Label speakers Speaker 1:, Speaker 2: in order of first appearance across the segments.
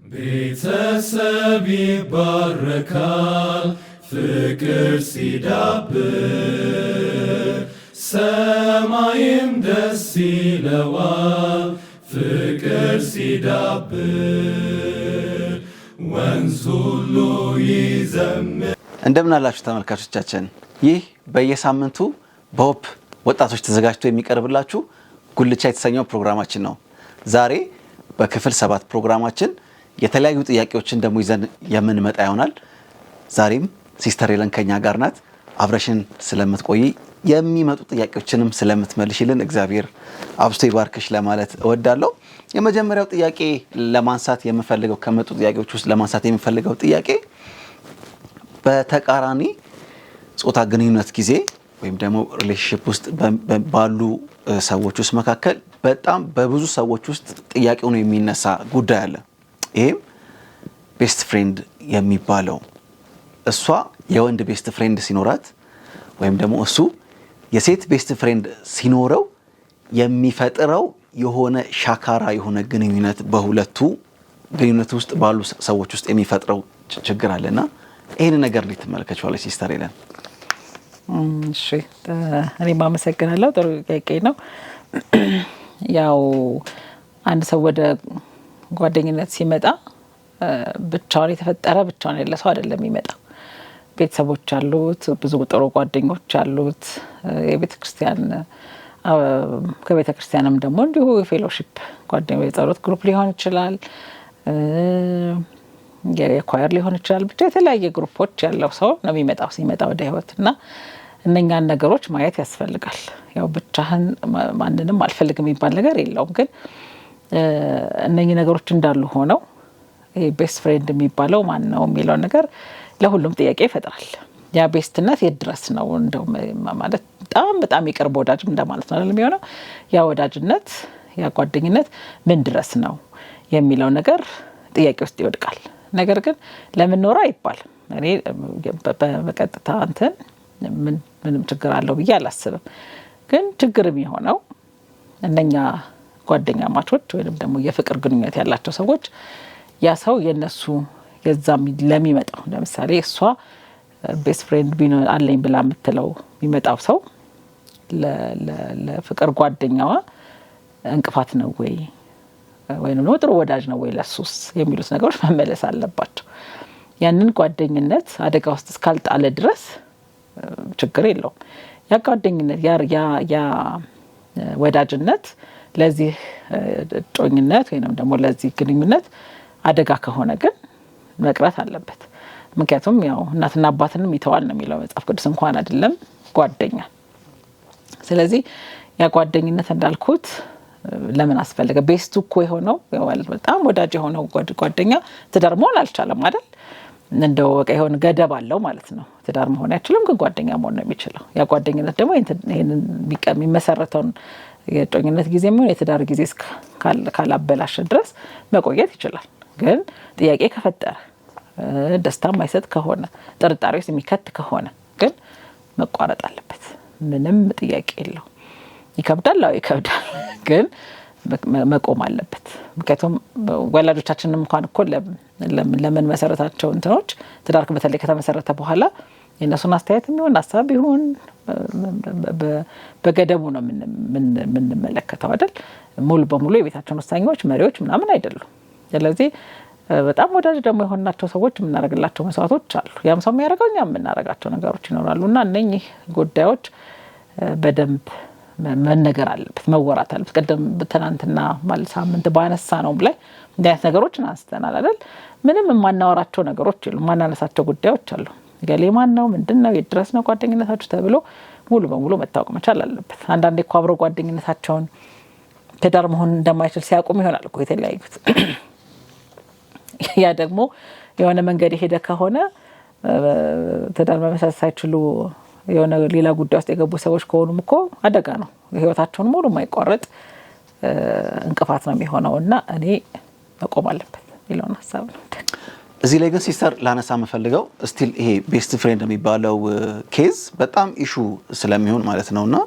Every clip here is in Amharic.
Speaker 1: ቤተሰብ ይባረካል ፍቅር ሲዳብር ሰማይም ደስ ይለዋል ፍቅር ሲዳብር ወንዝ ሁሉ ይዘምር።
Speaker 2: እንደምን አላችሁ ተመልካቾቻችን? ይህ በየሳምንቱ በሆፕ ወጣቶች ተዘጋጅቶ የሚቀርብላችሁ ጉልቻ የተሰኘው ፕሮግራማችን ነው። ዛሬ በክፍል 7 ፕሮግራማችን የተለያዩ ጥያቄዎችን ደግሞ ይዘን የምንመጣ ይሆናል። ዛሬም ሲስተር ሄለን ከኛ ጋር ናት። አብረሽን ስለምትቆይ የሚመጡ ጥያቄዎችንም ስለምትመልሽልን እግዚአብሔር አብስቶ ይባርክሽ ለማለት እወዳለሁ። የመጀመሪያው ጥያቄ ለማንሳት የምፈልገው ከመጡ ጥያቄዎች ውስጥ ለማንሳት የምፈልገው ጥያቄ በተቃራኒ ጾታ ግንኙነት ጊዜ ወይም ደግሞ ሪሌሽንሺፕ ውስጥ ባሉ ሰዎች ውስጥ መካከል በጣም በብዙ ሰዎች ውስጥ ጥያቄው ነው የሚነሳ ጉዳይ አለ። ይሄም ቤስት ፍሬንድ የሚባለው እሷ የወንድ ቤስት ፍሬንድ ሲኖራት ወይም ደግሞ እሱ የሴት ቤስት ፍሬንድ ሲኖረው የሚፈጥረው የሆነ ሻካራ የሆነ ግንኙነት በሁለቱ ግንኙነት ውስጥ ባሉ ሰዎች ውስጥ የሚፈጥረው ችግር አለና ይሄን ነገር እንዴት ትመለከቻለሽ ሲስተር ሄለን?
Speaker 3: እሺ እኔም አመሰግናለሁ። ጥሩ ጥያቄ ነው። ያው አንድ ሰው ወደ ጓደኝነት ሲመጣ ብቻውን የተፈጠረ ብቻውን ያለ ሰው አይደለም የሚመጣው። ቤተሰቦች አሉት፣ ብዙ ጥሩ ጓደኞች አሉት፣ የቤተክርስቲያን ከቤተክርስቲያንም ደግሞ እንዲሁ የፌሎሺፕ ጓደኞች የጸሎት ግሩፕ ሊሆን ይችላል፣ የኳየር ሊሆን ይችላል። ብቻ የተለያየ ግሩፖች ያለው ሰው ነው የሚመጣው ሲመጣ ወደ ህይወትና እነኛን ነገሮች ማየት ያስፈልጋል። ያው ብቻህን ማንንም አልፈልግም የሚባል ነገር የለውም። ግን እነኚህ ነገሮች እንዳሉ ሆነው ይሄ ቤስት ፍሬንድ የሚባለው ማን ነው የሚለው ነገር ለሁሉም ጥያቄ ይፈጥራል። ያ ቤስትነት የት ድረስ ነው? እንደው ማለት በጣም የቅርብ ወዳጅም እንደማለት ነው አይደል የሚሆነው። ያ ወዳጅነት ያ ጓደኝነት ምን ድረስ ነው የሚለው ነገር ጥያቄ ውስጥ ይወድቃል። ነገር ግን ለምን ኖራ አይባልም። እኔ በቀጥታ እንትን ምንም ችግር አለው ብዬ አላስብም። ግን ችግር የሚሆነው እነኛ ጓደኛ ማቾች ወይንም ደግሞ የፍቅር ግንኙነት ያላቸው ሰዎች ያ ሰው የነሱ የዛም ለሚመጣው ለምሳሌ እሷ ቤስት ፍሬንድ ቢኖር አለኝ ብላ የምትለው የሚመጣው ሰው ለፍቅር ጓደኛዋ እንቅፋት ነው ወይ ወይንም ነው ጥሩ ወዳጅ ነው ወይ ለሱስ የሚሉት ነገሮች መመለስ አለባቸው። ያንን ጓደኝነት አደጋ ውስጥ እስካልጣለ ድረስ ችግር የለውም። ያ ጓደኝነት ያ ወዳጅነት ለዚህ ጮኝነት ወይንም ደግሞ ለዚህ ግንኙነት አደጋ ከሆነ ግን መቅረት አለበት። ምክንያቱም ያው እናትና አባትንም ይተዋል ነው የሚለው መጽሐፍ ቅዱስ እንኳን አይደለም ጓደኛ። ስለዚህ ያ ጓደኝነት እንዳልኩት ለምን አስፈልገ? ቤስቱ እኮ የሆነው በጣም ወዳጅ የሆነው ጓደኛ ትዳር መሆን አልቻለም አይደል? እንደው በቃ የሆነ ገደብ አለው ማለት ነው። ትዳር መሆን አይችልም፣ ግን ጓደኛ መሆን ነው የሚችለው። ያ ጓደኝነት ደግሞ ይሄንን የሚመሰረተውን የጮኝነት ጊዜ ምን የትዳር ጊዜ ካላበላሸ ድረስ መቆየት ይችላል። ግን ጥያቄ ከፈጠረ ደስታ የማይሰጥ ከሆነ ጥርጣሬ ውስጥ የሚከት ከሆነ ግን መቋረጥ አለበት። ምንም ጥያቄ የለው። ይከብዳል፣ አዎ ይከብዳል፣ ግን መቆም አለበት። ምክንያቱም ወላጆቻችንም እንኳን እኮ ለምን መሰረታቸው እንትኖች ትዳር በተለይ ከተመሰረተ በኋላ የነሱን አስተያየት የሚሆን ሀሳብ ይሁን በገደቡ ነው የምንመለከተው አይደል? ሙሉ በሙሉ የቤታችን ውሳኔዎች መሪዎች ምናምን አይደሉም። ስለዚህ በጣም ወዳጅ ደግሞ የሆናቸው ሰዎች የምናደርግላቸው መስዋዕቶች አሉ። ያም ሰው የሚያደርገው እኛም የምናደርጋቸው ነገሮች ይኖራሉና እነኚህ ጉዳዮች በደንብ መነገር አለበት፣ መወራት አለበት። ቀደም ትናንትና ማለት ሳምንት ባነሳ ነው ላይ እንዲህ ነገሮችን አንስተናል አይደል? ምንም የማናወራቸው ነገሮች የሉም፣ ማናነሳቸው ጉዳዮች አሉ። ገሌ ማን ነው ምንድነው የድረስ ነው ጓደኝነታችሁ ተብሎ ሙሉ በሙሉ መታወቅ መቻል አለበት። አንዳንዴ እኮ አብረው ጓደኝነታቸውን ትዳር መሆን እንደማይችል ሲያቆም ይሆናል እኮ የተለያዩት። ያ ደግሞ የሆነ መንገድ የሄደ ከሆነ ትዳር መመሰረት ሳይችሉ የሆነ ሌላ ጉዳይ ውስጥ የገቡ ሰዎች ከሆኑም እኮ አደጋ ነው። ህይወታቸውን ሙሉ የማይቋረጥ እንቅፋት ነው የሚሆነውና እኔ መቆም አለበት የሚለውን ሀሳብ ነው።
Speaker 2: እዚህ ላይ ግን ሲስተር ላነሳ የምፈልገው ስቲል ይሄ ቤስት ፍሬንድ የሚባለው ኬዝ በጣም ኢሹ ስለሚሆን ማለት ነውና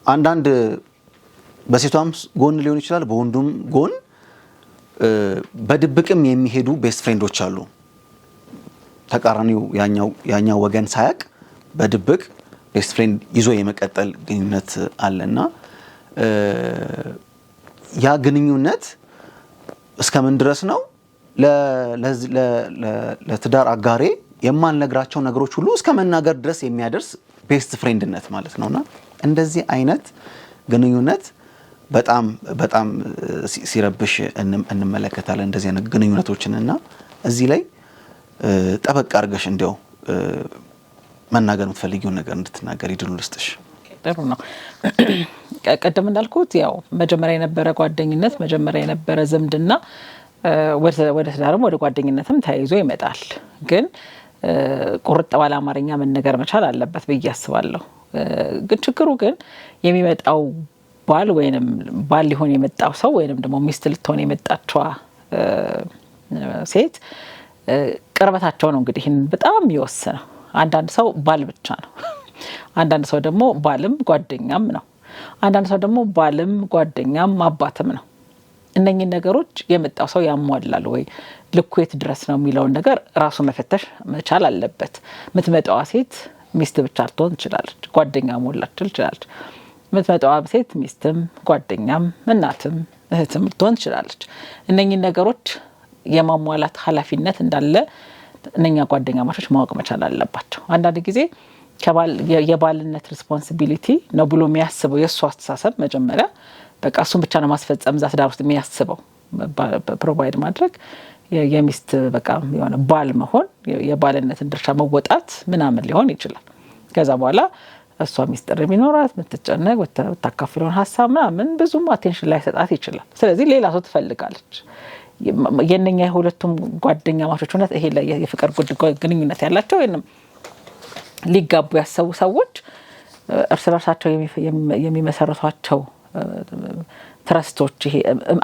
Speaker 2: አንዳንድ በሴቷም ጎን ሊሆን ይችላል በወንዱም ጎን በድብቅም የሚሄዱ ቤስት ፍሬንዶች አሉ። ተቃራኒው ያኛው ወገን ሳያቅ በድብቅ ቤስት ፍሬንድ ይዞ የመቀጠል ግንኙነት አለና ያ ግንኙነት እስከምን ድረስ ነው ለትዳር አጋሬ የማልነግራቸው ነገሮች ሁሉ እስከ መናገር ድረስ የሚያደርስ ቤስት ፍሬንድነት ማለት ነውና እንደዚህ አይነት ግንኙነት በጣም ሲረብሽ እንመለከታለን እንደዚህ አይነት ግንኙነቶችንና እዚህ ላይ ጠበቅ አድርገሽ እንደው መናገር የምትፈልጊውን ነገር እንድትናገር ይድሉ ልስጥሽ።
Speaker 3: ጥሩ ነው። ቀደም እንዳልኩት ያው መጀመሪያ የነበረ ጓደኝነት መጀመሪያ የነበረ ዝምድና ወደ ትዳርም ወደ ጓደኝነትም ተያይዞ ይመጣል። ግን ቁርጥ ባለ አማርኛ መነገር መቻል አለበት ብዬ አስባለሁ። ግን ችግሩ ግን የሚመጣው ባል ወይንም ባል ሊሆን የመጣው ሰው ወይንም ደግሞ ሚስት ልትሆን የመጣችዋ ሴት ቅርበታቸው ነው እንግዲህ በጣም ይወስነው። አንዳንድ ሰው ባል ብቻ ነው። አንዳንድ ሰው ደግሞ ባልም ጓደኛም ነው። አንዳንድ ሰው ደግሞ ባልም ጓደኛም አባትም ነው። እነኚህ ነገሮች የመጣው ሰው ያሟላል ወይ ልኩ የት ድረስ ነው የሚለውን ነገር ራሱ መፈተሽ መቻል አለበት። የምትመጣዋ ሴት ሚስት ብቻ ልትሆን ትችላለች፣ ጓደኛ ሞላችል ትችላለች። የምትመጣዋ ሴት ሚስትም ጓደኛም እናትም እህትም ልትሆን ትችላለች። እነኚህ ነገሮች የማሟላት ኃላፊነት እንዳለ እነኛ ጓደኛ ማቾች ማወቅ መቻል አለባቸው። አንዳንድ ጊዜ የባልነት ሪስፖንሲቢሊቲ ነው ብሎ የሚያስበው የእሱ አስተሳሰብ መጀመሪያ በቃ እሱን ብቻ ነው ማስፈጸም እዛ ትዳር ውስጥ የሚያስበው ፕሮቫይድ ማድረግ የሚስት በቃ የሆነ ባል መሆን የባልነትን ድርሻ መወጣት ምናምን ሊሆን ይችላል። ከዛ በኋላ እሷ ሚስጥር የሚኖራት ምትጨነቅ ወታካፍለውን ሀሳብ ምናምን ብዙም አቴንሽን ላይ ሰጣት ይችላል። ስለዚህ ሌላ ሰው ትፈልጋለች። የነኛ የሁለቱም ጓደኛ ማቾች ሆነት ይሄ ላይ የፍቅር ግንኙነት ያላቸው ወይንም ሊጋቡ ያሰቡ ሰዎች እርስ በርሳቸው የሚመሰርቷቸው ትረስቶች ይሄ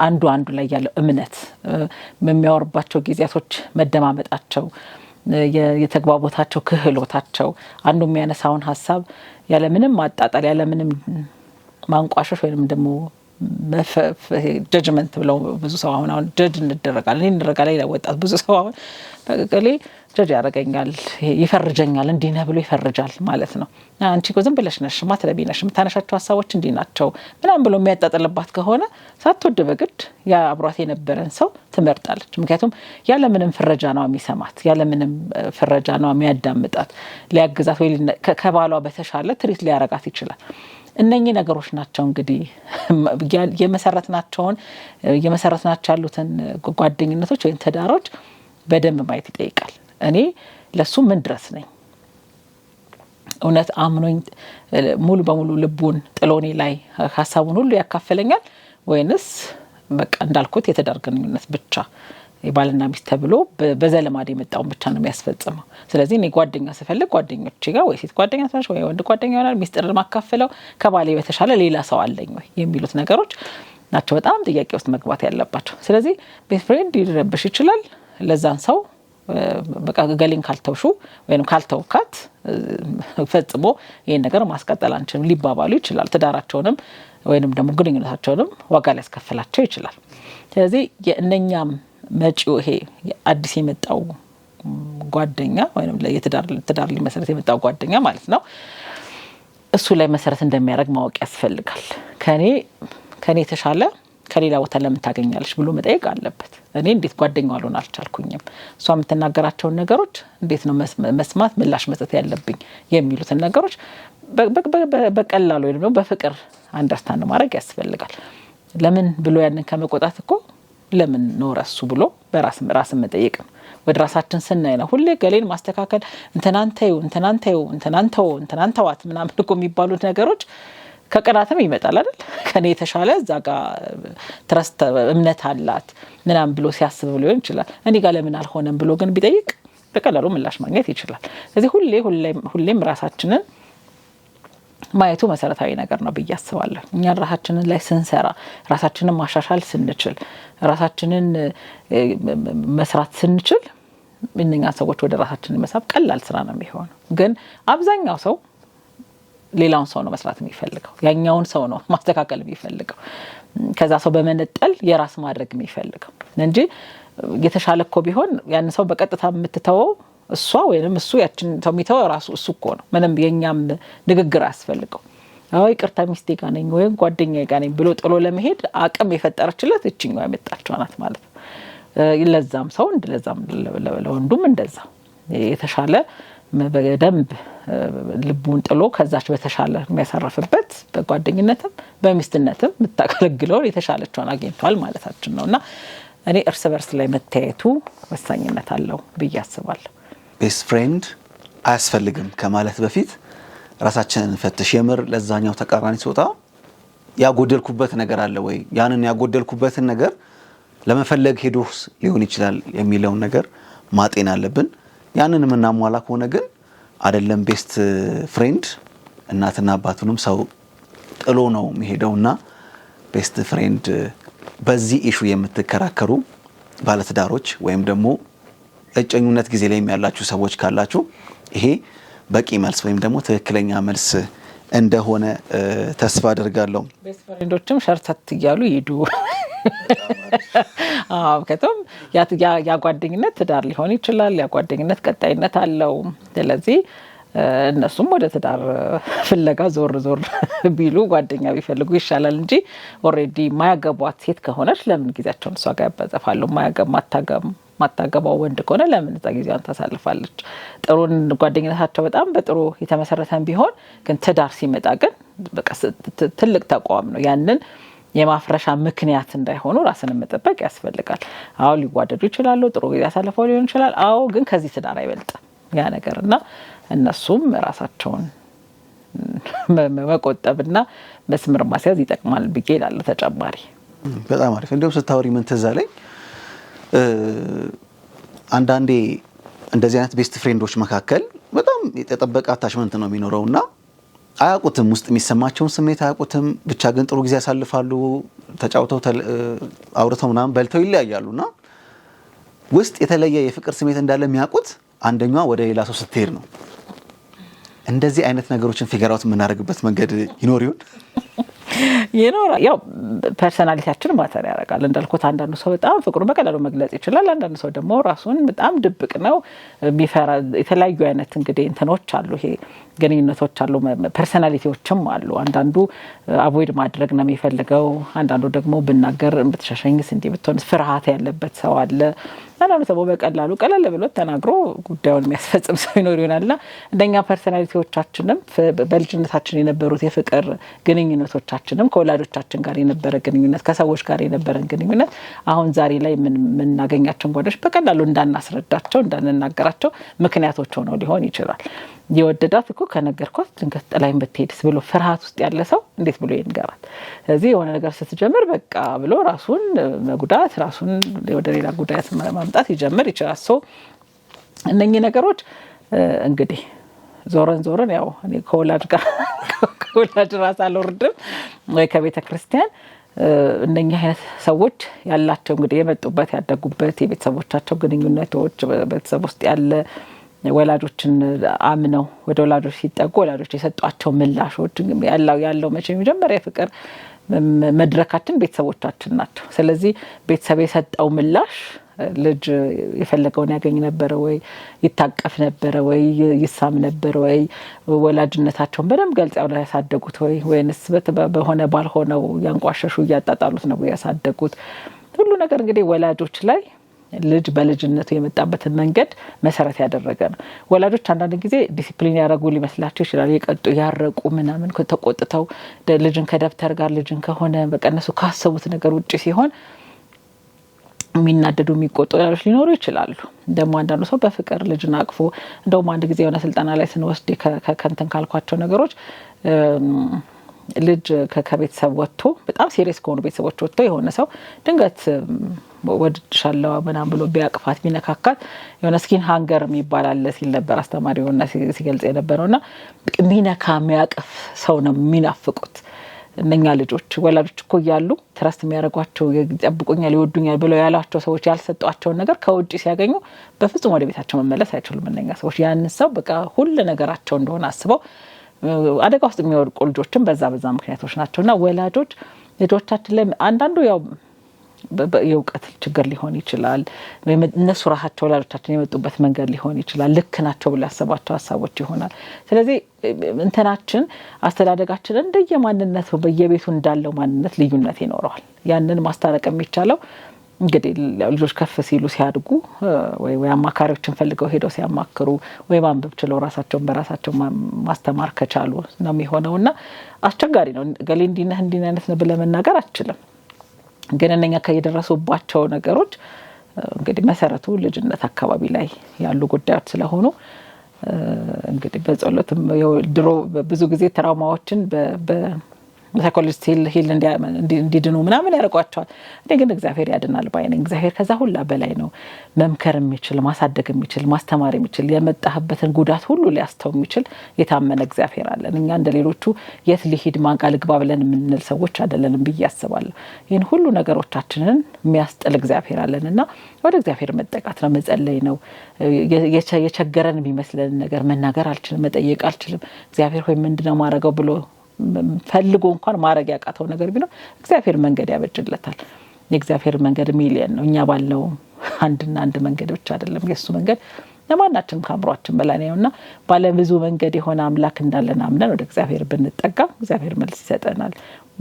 Speaker 3: አንዱ ላይ ያለው እምነት የሚያወርባቸው ጊዜያቶች መደማመጣቸው የተግባቦታቸው ክህሎታቸው አንዱ የሚያነሳውን ሀሳብ ያለ ምንም ማጣጣል ያለ ምንም ማንቋሸሽ ወይንም ደግሞ ጀጅመንት ብለው ብዙ ሰው አሁን ጀጅ እንደረጋለን ይወጣት ብዙ ሰው አሁን በቀሌ ጀጅ ያደርገኛል ይፈርጀኛል እንዲነ ብሎ ይፈርጃል ማለት ነው። አንቺ እኮ ዝም ብለሽ ነሽ ማትረቢነሽ የምታነሻቸው ሀሳቦች እንዲ ናቸው ምናምን ብሎ የሚያጣጥልባት ከሆነ ሳትወድ በግድ ያ አብሯት የነበረን ሰው ትመርጣለች። ምክንያቱም ያለ ምንም ፍረጃ ነው የሚሰማት፣ ያለ ምንም ፍረጃ ነው የሚያዳምጣት፣ ሊያግዛት ወይ ከባሏ በተሻለ ትሪት ሊያረጋት ይችላል። እነኚህ ነገሮች ናቸው እንግዲህ የመሰረትናቸው ያሉትን ጓደኝነቶች ወይ ተዳሮች በደንብ ማየት ይጠይቃል። እኔ ለሱ ምን ድረስ ነኝ? እውነት አምኖኝ ሙሉ በሙሉ ልቡን ጥሎኔ ላይ ሐሳቡን ሁሉ ያካፈለኛል ወይንስ በቃ እንዳልኩት የተዳር ግንኙነት ብቻ የባልና ሚስት ተብሎ በዘለማድ የመጣውን ብቻ ነው የሚያስፈጽመው። ስለዚህ እኔ ጓደኛ ስፈልግ ጓደኞቼ ጋር ወይ ሴት ጓደኛ ትሆናለች ወይ ወንድ ጓደኛ ይሆናል ሚስጥር ማካፈለው ከባሌ በተሻለ ሌላ ሰው አለኝ ወይ የሚሉት ነገሮች ናቸው በጣም ጥያቄ ውስጥ መግባት ያለባቸው። ስለዚህ ቤስት ፍሬንድ ሊረብሽ ይችላል። ለዛን ሰው በቃ ገሊን ካልተውሹ ወይንም ካልተውካት ፈጽሞ ይሄን ነገር ማስቀጠል አንችልም ሊባባሉ ይችላል። ትዳራቸውንም ወይንም ደግሞ ግንኙነታቸውንም ዋጋ ሊያስከፍላቸው ይችላል። ስለዚህ የእነኛም መጪው ይሄ አዲስ የመጣው ጓደኛ ወይንም ለትዳር ሊመሰረት የመጣው ጓደኛ ማለት ነው እሱ ላይ መሰረት እንደሚያደርግ ማወቅ ያስፈልጋል። ከኔ ተሻለ ከሌላ ቦታ ለምን ታገኛለሽ ብሎ መጠየቅ አለበት። እኔ እንዴት ጓደኛው አልሆን አልቻልኩኝም? እሷ የምትናገራቸውን ነገሮች እንዴት ነው መስማት ምላሽ መስጠት ያለብኝ የሚሉትን ነገሮች በቀላሉ ወይ ደግሞ በፍቅር አንደርስታንድ ማድረግ ያስፈልጋል። ለምን ብሎ ያንን ከመቆጣት እኮ ለምን ነው ራሱ ብሎ በራስን መጠየቅ ነው። ወደ ራሳችን ስናይ ነው ሁሌ ገሌን ማስተካከል እንተናንተዋት ምናምን እኮ የሚባሉት ነገሮች ከቅናትም ይመጣል አይደል? ከኔ የተሻለ እዛ ጋር ትረስት እምነት አላት ምናምን ብሎ ሲያስብ ሊሆን ይችላል። እኔ ጋር ለምን አልሆነም ብሎ ግን ቢጠይቅ በቀላሉ ምላሽ ማግኘት ይችላል። ስለዚህ ሁሌም ራሳችንን ማየቱ መሰረታዊ ነገር ነው ብዬ አስባለሁ። እኛ ራሳችንን ላይ ስንሰራ ራሳችንን ማሻሻል ስንችል ራሳችንን መስራት ስንችል እነኛ ሰዎች ወደ ራሳችን መሳብ ቀላል ስራ ነው የሚሆነው። ግን አብዛኛው ሰው ሌላውን ሰው ነው መስራት የሚፈልገው፣ ያኛውን ሰው ነው ማስተካከል የሚፈልገው። ከዛ ሰው በመነጠል የራስ ማድረግ የሚፈልገው እንጂ የተሻለ እኮ ቢሆን ያን ሰው በቀጥታ የምትተወው እሷ ወይንም እሱ ያችን ሰው የሚተወው ራሱ እሱ እኮ ነው። ምንም የኛም ንግግር አያስፈልገው። አዎ ይቅርታ ሚስቴ ጋር ነኝ ወይም ጓደኛዬ ጋር ነኝ ብሎ ጥሎ ለመሄድ አቅም የፈጠረችለት እቺኛው ያመጣችው ናት ማለት ነው። ለዛም ሰው እንደዛም ለወንዱም እንደዛ የተሻለ በደንብ ልቡን ጥሎ ከዛች በተሻለ የሚያሳርፍበት በጓደኝነትም በሚስትነትም የምታገለግለው የተሻለችውን አግኝቷል ማለታችን ነውና እኔ እርስ በርስ ላይ መተያየቱ ወሳኝነት አለው ብዬ አስባለሁ።
Speaker 2: ቤስት ፍሬንድ አያስፈልግም ከማለት በፊት ራሳችንን ፈትሽ። የምር ለዛኛው ተቃራኒ ሲወጣ ያጎደልኩበት ነገር አለ ወይ? ያንን ያጎደልኩበትን ነገር ለመፈለግ ሄዶስ ሊሆን ይችላል የሚለውን ነገር ማጤን አለብን። ያንን ምናሟላ ከሆነ ግን አይደለም ቤስት ፍሬንድ እናትና አባቱንም ሰው ጥሎ ነው የሚሄደውና ቤስት ፍሬንድ በዚህ ኢሹ የምትከራከሩ ባለትዳሮች ወይም ደግሞ እጨኙነት ጊዜ ላይ ያላችሁ ሰዎች ካላችሁ ይሄ በቂ መልስ ወይም ደግሞ ትክክለኛ መልስ እንደሆነ ተስፋ አደርጋለሁ።
Speaker 3: ቤስት ፍሬንዶችም ሸርተት ይያሉ ይዱ ከተም ያ ጓደኝነት ትዳር ሊሆን ይችላል። ያ ጓደኝነት ቀጣይነት አለው። ስለዚህ እነሱም ወደ ትዳር ፍለጋ ዞር ቢሉ ጓደኛ ቢፈልጉ ይሻላል እንጂ ኦሬዲ ማያገቧት ሴት ከሆነች ለምን ጊዜያቸውን እሷ ጋር ያባዘፋሉ? ማታገባው ወንድ ከሆነ ለምን እዛ ጊዜዋን ታሳልፋለች? ጥሩን ጓደኝነታቸው በጣም በጥሩ የተመሰረተን ቢሆን ግን ትዳር ሲመጣ ግን በቃ ትልቅ ተቋም ነው። ያንን የማፍረሻ ምክንያት እንዳይሆኑ ራስን መጠበቅ ያስፈልጋል። አዎ ሊዋደዱ ይችላሉ፣ ጥሩ ጊዜ ያሳልፈው ሊሆን ይችላል። አዎ ግን ከዚህ ትዳር አይበልጥም ያ ነገርና እነሱም ራሳቸውን መቆጠብና መስመር ማስያዝ ይጠቅማል ብዬ እላለሁ። ተጨማሪ
Speaker 2: በጣም አሪፍ። እንደው ስታወሪ ምን ትዝ አለኝ፣ አንዳንዴ እንደዚህ አይነት ቤስት ፍሬንዶች መካከል በጣም የተጠበቀ አታችመንት ነው የሚኖረውና አያውቁትም፣ ውስጥ የሚሰማቸውን ስሜት አያውቁትም። ብቻ ግን ጥሩ ጊዜ ያሳልፋሉ፣ ተጫውተው አውርተው ምናምን በልተው ይለያያሉና ውስጥ የተለየ የፍቅር ስሜት እንዳለ የሚያውቁት አንደኛዋ ወደ ሌላ ሰው ስትሄድ ነው። እንደዚህ አይነት ነገሮችን ፊገር አውት የምናደርግበት መንገድ ይኖር ይሆን?
Speaker 3: ይኖራል። ያው ፐርሰናሊቲያችን ማተር ያደርጋል እንዳልኩት። አንዳንዱ ሰው በጣም ፍቅሩን በቀላሉ መግለጽ ይችላል። አንዳንዱ ሰው ደግሞ ራሱን በጣም ድብቅ ነው የሚፈራ። የተለያዩ አይነት እንግዲህ እንትኖች አሉ፣ ይሄ ግንኙነቶች አሉ፣ ፐርሰናሊቲዎችም አሉ። አንዳንዱ አቮይድ ማድረግ ነው የሚፈልገው። አንዳንዱ ደግሞ ብናገር ብትሸሸኝስ እንዴ ብትሆንስ ፍርሃት ያለበት ሰው አለ። አንዳንዱ ሰው በቀላሉ ቀለል ብሎ ተናግሮ ጉዳዩን የሚያስፈጽም ሰው ይኖር ይሆናልና እንደኛ ፐርሰናሊቲዎቻችንም በልጅነታችን የነበሩት የፍቅር ግንኙነቶቻችንም ከወላጆቻችን ጋር የነበረ ግንኙነት ከሰዎች ጋር የነበረ ግንኙነት አሁን ዛሬ ላይ ምናገኛቸው ጓደኞች በቀላሉ እንዳናስረዳቸው እንዳንናገራቸው ምክንያቶች ሆነው ሊሆን ይችላል። የወደዳት እኮ ከነገርኳት ድንገት ጥላይን ብትሄድስ ብሎ ፍርሃት ውስጥ ያለ ሰው እንዴት ብሎ ይንገራል? ስለዚህ የሆነ ነገር ስትጀምር በቃ ብሎ ራሱን መጉዳት ራሱን ወደ ሌላ ጉዳት ማምጣት ይጀምር ይችላል። እነኚህ ነገሮች እንግዲህ ዞረን ያው እኔ ከወላጅ ራስ አልወርድም ወይ ከቤተ ክርስቲያን እነኚህ አይነት ሰዎች ያላቸው እንግዲህ የመጡበት ያደጉበት የቤተሰቦቻቸው ግንኙነቶች ቤተሰብ ውስጥ ያለ ወላጆችን አምነው ወደ ወላጆች ሲጠጉ ወላጆች የሰጧቸው ምላሾች ያለው መቼ መጀመሪያ ፍቅር መድረካችን ቤተሰቦቻችን ናቸው። ስለዚህ ቤተሰብ የሰጠው ምላሽ ልጅ የፈለገውን ያገኝ ነበር ወይ ይታቀፍ ነበር ወይ ይሳም ነበር ወይ ወላጅነታቸውን በደንብ ገልጸው ያሳደጉት ወይንስ በሆነ ባልሆነው ያንቋሸሹ ያጣጣሉት ነው ያሳደጉት? ሁሉ ነገር እንግዲህ ወላጆች ላይ ልጅ በልጅነቱ የመጣበትን መንገድ መሰረት ያደረገ ነው። ወላጆች አንዳንድ ጊዜ ዲሲፕሊን ያደረጉ ሊመስላቸው ይችላል። የቀጡ ያረቁ ምናምን ተቆጥተው ልጅን ከደብተር ጋር ልጅን ከሆነ በቀነሱ ካሰቡት ነገር ውጪ ሲሆን የሚናደዱ የሚቆጡ ወላጆች ሊኖሩ ይችላሉ። ደግሞ አንዳንዱ ሰው በፍቅር ልጅን አቅፎ እንደውም አንድ ጊዜ የሆነ ስልጠና ላይ ስንወስድ ከንትን ካልኳቸው ነገሮች ልጅ ከቤተሰብ ወጥቶ በጣም ሲሪየስ ከሆኑ ቤተሰቦች ወጥቶ የሆነ ሰው ድንገት ወድሻለሁ ምናምን ብሎ ቢያቅፋት ቢነካካት የሆነ ስኪን ሃንገር የሚባል አለ ሲል ነበር አስተማሪውና ሲገልጽ የነበረውና ሚነካ የሚያቅፍ ሰው ነው የሚናፍቁት እነኛ ልጆች። ወላጆች እኮ ያሉ ትረስት የሚያደርጓቸው ይጠብቁኛል ይወዱኛል ብለው ያላቸው ሰዎች ያልሰጧቸው ነገር ከውጪ ሲያገኙ በፍጹም ወደ ቤታቸው መመለስ አይችሉም። እነኛ ሰዎች ያን ሰው በቃ ሁሉ ነገራቸው እንደሆነ አስበው አደጋ ውስጥ የሚወድቁ ልጆችም በዛ ምክንያቶች ናቸውና ወላጆች ልጆቻችን ላይ አንዳንዱ ያው የእውቀት ችግር ሊሆን ይችላል እነሱ ራሳቸው ወላጆቻችን የመጡበት መንገድ ሊሆን ይችላል ልክ ናቸው ብለው ያሰባቸው ሐሳቦች ይሆናል ስለዚህ እንትናችን አስተዳደጋችን እንደየማንነቱ በየቤቱ እንዳለው ማንነት ልዩነት ይኖረዋል ያንን ማስታረቅ የሚቻለው እንግዲህ ልጆች ከፍ ሲሉ ሲያድጉ ወይ አማካሪዎችን ፈልገው ሄደው ሲያማክሩ ወይ ማንበብ ችለው ራሳቸውን በራሳቸው ማስተማር ከቻሉ ነው የሚሆነውና አስቸጋሪ ነው ገሌ እንዲህ አይነት ነው ብለ መናገር አትችልም ግን እነኛ ከየደረሱባቸው ነገሮች እንግዲህ መሰረቱ ልጅነት አካባቢ ላይ ያሉ ጉዳዮች ስለሆኑ እንግዲህ በጸሎትም ድሮ ብዙ ጊዜ ትራውማዎችን በሳይኮሎጂስት ሂል እንዲድኑ ምናምን ያርቋቸዋል እኔ ግን እግዚአብሔር ያድናል ባይነኝ እግዚአብሔር ከዛ ሁላ በላይ ነው መምከር የሚችል ማሳደግ የሚችል ማስተማር የሚችል የመጣህበትን ጉዳት ሁሉ ሊያስተው የሚችል የታመነ እግዚአብሔር አለን እኛ እንደሌሎቹ የት ሊሄድ ማንቃ ልግባ ብለን የምንል ሰዎች አይደለንም ብዬ አስባለሁ ይሄን ሁሉ ነገሮቻችንን የሚያስጥል እግዚአብሔር አለንና ወደ እግዚአብሔር መጠቃት ነው መጸለይ ነው የቸገረን የሚመስለን ነገር መናገር አልችልም መጠየቅ አልችልም እግዚአብሔር ሆይ ምንድነው ማረጋው ብሎ ፈልጎ እንኳን ማረግ ያቃተው ነገር ቢኖር እግዚአብሔር መንገድ ያበጅለታል የእግዚአብሔር መንገድ ሚሊየን ነው እኛ ባለው አንድ መንገድ ብቻ አይደለም የሱ መንገድ ለማናችንም ካምሯችን በላይ ነውና ባለ ብዙ መንገድ የሆነ አምላክ እንዳለን አምነን ወደ እግዚአብሔር ብንጠጋ እግዚአብሔር መልስ ይሰጠናል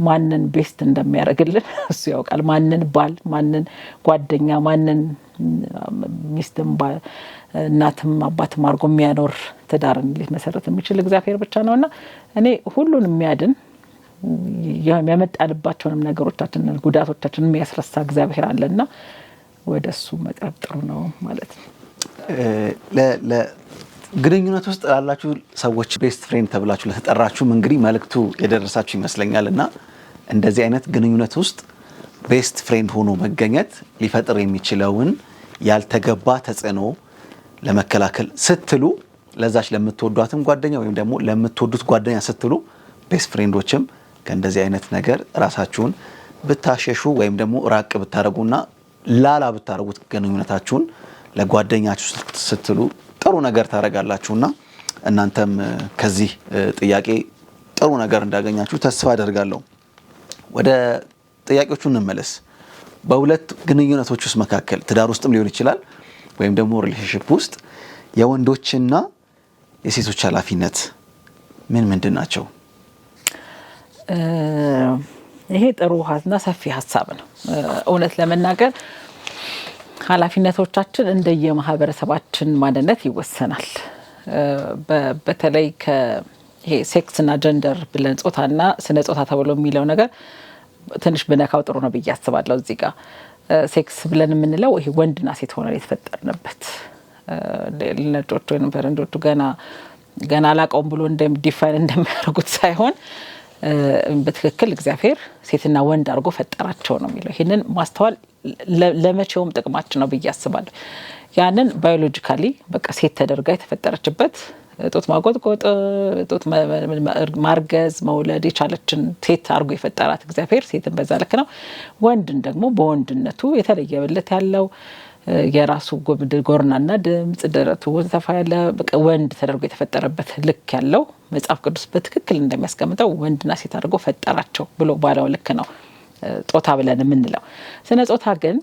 Speaker 3: ማንን ቤስት እንደሚያደርግልን እሱ ያውቃል ማንን ባል ማንን ጓደኛ ማንን ሚስትም እናትም አባትም አርጎ የሚያኖር ተዳርን ሊመሰረት የሚችል እግዚአብሔር ብቻ ነውና እኔ ሁሉን የሚያድን ያመጣንባቸውንም ነገሮቻችንን ጉዳቶቻችንን የሚያስረሳ እግዚአብሔር አለና ወደሱ መቅረብ ጥሩ ነው ማለት ነው
Speaker 2: ግንኙነት ውስጥ ላላችሁ ሰዎች ቤስት ፍሬንድ ተብላችሁ ለተጠራችሁ እንግዲህ መልእክቱ የደረሳችሁ ይመስለኛልና እንደዚህ አይነት ግንኙነት ውስጥ ቤስት ፍሬንድ ሆኖ መገኘት ሊፈጥር የሚችለውን ያልተገባ ተጽዕኖ ለመከላከል ስትሉ ለዛች ለምትወዷትም ጓደኛ ወይም ደግሞ ለምትወዱት ጓደኛ ስትሉ ቤስት ፍሬንዶችም ከእንደዚህ አይነት ነገር ራሳችሁን ብታሸሹ ወይም ደግሞ ራቅ ብታረጉና ላላ ብታረጉት ግንኙነታችሁን ለጓደኛችሁ ስትሉ ጥሩ ነገር ታረጋላችሁና እናንተም ከዚህ ጥያቄ ጥሩ ነገር እንዳገኛችሁ ተስፋ አደርጋለሁ ወደ ጥያቄዎቹ እንመለስ በሁለት ግንኙነቶች ውስጥ መካከል ትዳር ውስጥም ሊሆን ይችላል ወይም ደግሞ ሪሌሽንሺፕ ውስጥ የወንዶችና የሴቶች ኃላፊነት ምንድን ናቸው
Speaker 3: ይሄ ጥሩ ሀሳብና ሰፊ ሀሳብ ነው እውነት ለመናገር ኃላፊነቶቻችን እንደየማህበረሰባችን ማንነት ይወሰናል በተለይ ይሄ ሴክስ እና ጀንደር ብለን ጾታና ስነ ጾታ ተብሎ የሚለው ነገር ትንሽ በነካው ጥሩ ነው በያስባለው እዚህ ጋር ሴክስ ብለን የምንለው ይሄ ወንድና ሴት ሆነው የተፈጠርንበት ለነጮቹ ወይንም ፈረንጆቹ ገና አላቀውም ብሎ ዲፋይን እንደሚያደርጉት ሳይሆን በትክክል እግዚአብሔር ሴትና ወንድ አድርጎ ፈጠራቸው ነው የሚለው ይሄንን ማስተዋል ለመቼውም ጥቅማችን ነው በያስባለው ያንን ባዮሎጂካሊ በቃ ሴት ተደርጋ የተፈጠረችበት ጦት ማጎጥቆጥ ጦት ማርገዝ መውለድ የቻለችን ሴት አድርጎ የፈጠራት እግዚአብሔር ሴትን በዛ ልክ ነው ወንድን ደግሞ በወንድነቱ የተለየ ብልት ያለው የራሱ ጎርናና ድምጽ ደረቱ ወዘተፋ ያለ ወንድ ተደርጎ የተፈጠረበት ልክ ያለው መጽሐፍ ቅዱስ በትክክል እንደሚያስቀምጠው ወንድና ሴት አድርጎ ፈጠራቸው ብሎ ባለው ልክ ነው ጾታ ብለን የምንለው ስነ ጾታ ግን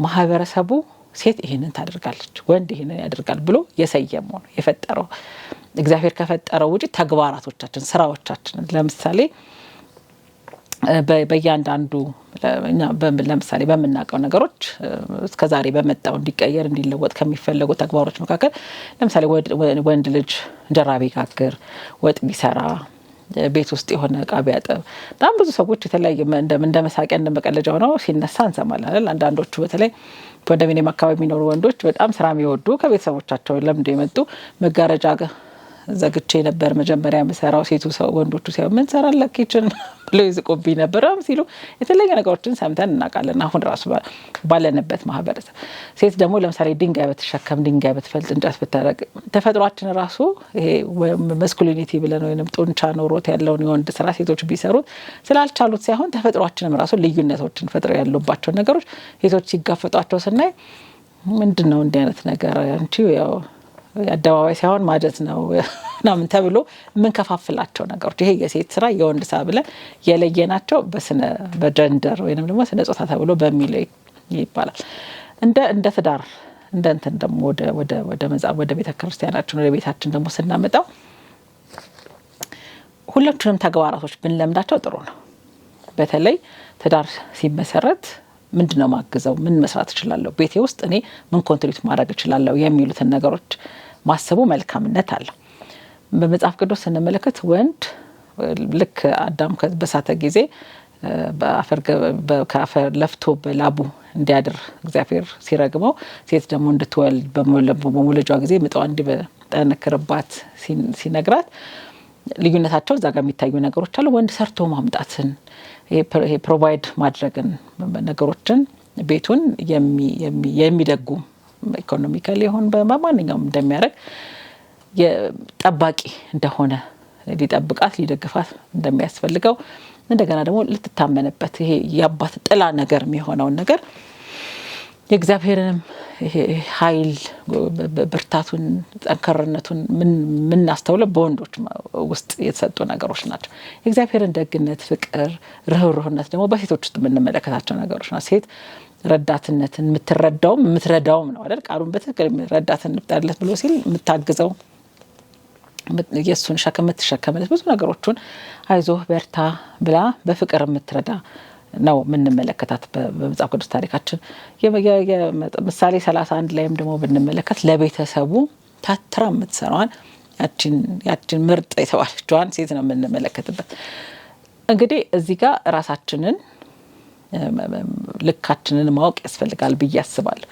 Speaker 3: ማህበረሰቡ ሴት ይሄንን ታደርጋለች ወንድ ይሄንን ያደርጋል ብሎ የሰየመው ነው የፈጠረው እግዚአብሔር ከፈጠረው ውጪ ተግባራቶቻችን ስራዎቻችን ለምሳሌ በእያንዳንዱ ለምሳሌ በመናቀው ነገሮች እስከዛሬ በመጣው እንዲቀየር እንዲለወጥ ከሚፈልጉ ተግባሮች መካከል ለምሳሌ ወንድ ልጅ እንጀራ ቢጋግር ወጥ ቢሰራ ቤት ውስጥ የሆነ ዕቃ ቢያጠብ በጣም ብዙ ሰዎች የተለያየ እንደ መሳቂያ እንደ መቀለጃ ሆነው ሲነሳ እንሰማለን አይደል አንዳንዶቹ በተለይ ኮንዶሚኒየም አካባቢ የሚኖሩ ወንዶች በጣም ስራ የሚወዱ ከቤተሰቦቻቸው ለምንድነው የመጡ መጋረጃ ዘግቼ ነበር መጀመሪያ መሰራው ሴቱ ሰው ወንዶቹ ሲያው ምን ሰራለክ ኪችን ብለው ይዝቁብኝ ነበርም ሲሉ የተለያየ ነገሮችን ሰምተን እናቃለን አሁን ራሱ ባለንበት ማህበረሰብ ሴት ደግሞ ለምሳሌ ድንጋይ በተሸከም ድንጋይ በተፈልጥ እንጨት በተረግ ተፈጥሯችን ራሱ ይሄ መስኩሊኒቲ ብለን ወይንም ጡንቻ ኖሮት ያለውን የወንድ ስራ ሴቶች ቢሰሩት ስላልቻሉት ሳይሆን ተፈጥሯችንም ራሱ ልዩነቶችን ፈጥረው ያሉባቸው ነገሮች ሴቶች ሲጋፈጧቸው ስናይ ምንድነው እንዲህ አይነት ነገር አንቺ ያው አደባባይ ሳይሆን ማጀት ነው ምናምን ተብሎ የምንከፋፍላቸው ነገሮች ይሄ የሴት ስራ የወንድ ስራ ብለን የለየናቸው በጀንደር ወይንም ደግሞ ስነ ጾታ ተብሎ በሚለው ይባላል። እንደ ትዳር እንደ እንትን ደግሞ ወደ ቤተክርስቲያናችን ወደ ቤታችን ደግሞ ስናመጣው ሁለቱንም ተግባራቶች ብንለምዳቸው ጥሩ ነው። በተለይ ትዳር ሲመሰረት ምንድነው ማግዘው ምን መስራት እችላለሁ ቤቴ ውስጥ እኔ ምን ኮንትሪቢዩት ማድረግ እችላለሁ የሚሉትን ነገሮች ማሰቡ መልካምነት አለ። በመጽሐፍ ቅዱስ ስንመለከት ወንድ ልክ አዳም በሳተ ጊዜ ከአፈር ለፍቶ በላቡ እንዲያድር እግዚአብሔር ሲረግመው ሴት ደግሞ እንድትወልድ በመውለጃ ጊዜ ምጧ እንዲጠነክርባት ሲነግራት ልዩነታቸው እዛ ጋር የሚታዩ ነገሮች አሉ። ወንድ ሰርቶ ማምጣትን ይሄ ፕሮቫይድ ማድረግን ነገሮችን ቤቱን የሚደጉም ኢኮኖሚካሊ ይሁን በማንኛውም እንደሚያደርግ የጠባቂ እንደሆነ ሊጠብቃት ሊደግፋት እንደሚያስፈልገው እንደገና ደግሞ ልትታመንበት ይሄ የአባት ጥላ ነገር የሚሆነውን ነገር የእግዚአብሔርንም ይሄ ኃይል ብርታቱን ጠንከርነቱን ምን አስተውለው በወንዶች ውስጥ የተሰጡ ነገሮች ናቸው። የእግዚአብሔርን ደግነት ፍቅር ርህሩህነት ደግሞ በሴቶች ውስጥ የምንመለከታቸው ነገሮች ናቸው። ሴት ረዳትነትን የምትረዳውም ነው አይደል? ቃሉን በትክክል ረዳትን እንፍጠርለት ብሎ ሲል የምታግዘው የሱን ሸክም የምትሸከምለት ብዙ ነገሮችን አይዞህ በርታ ብላ በፍቅር የምትረዳ ነው የምንመለከታት በመጽሐፍ ቅዱስ ታሪካችን። ምሳሌ 31 ላይም ደግሞ ብንመለከት ለቤተሰቡ ታትራ የምትሰራዋን ያችን ምርጥ የተባለችዋን ሴት ነው የምንመለከትበት። እንግዲህ እዚህ ጋር ራሳችንን ልካችንን ማወቅ ያስፈልጋል ብዬ አስባለሁ።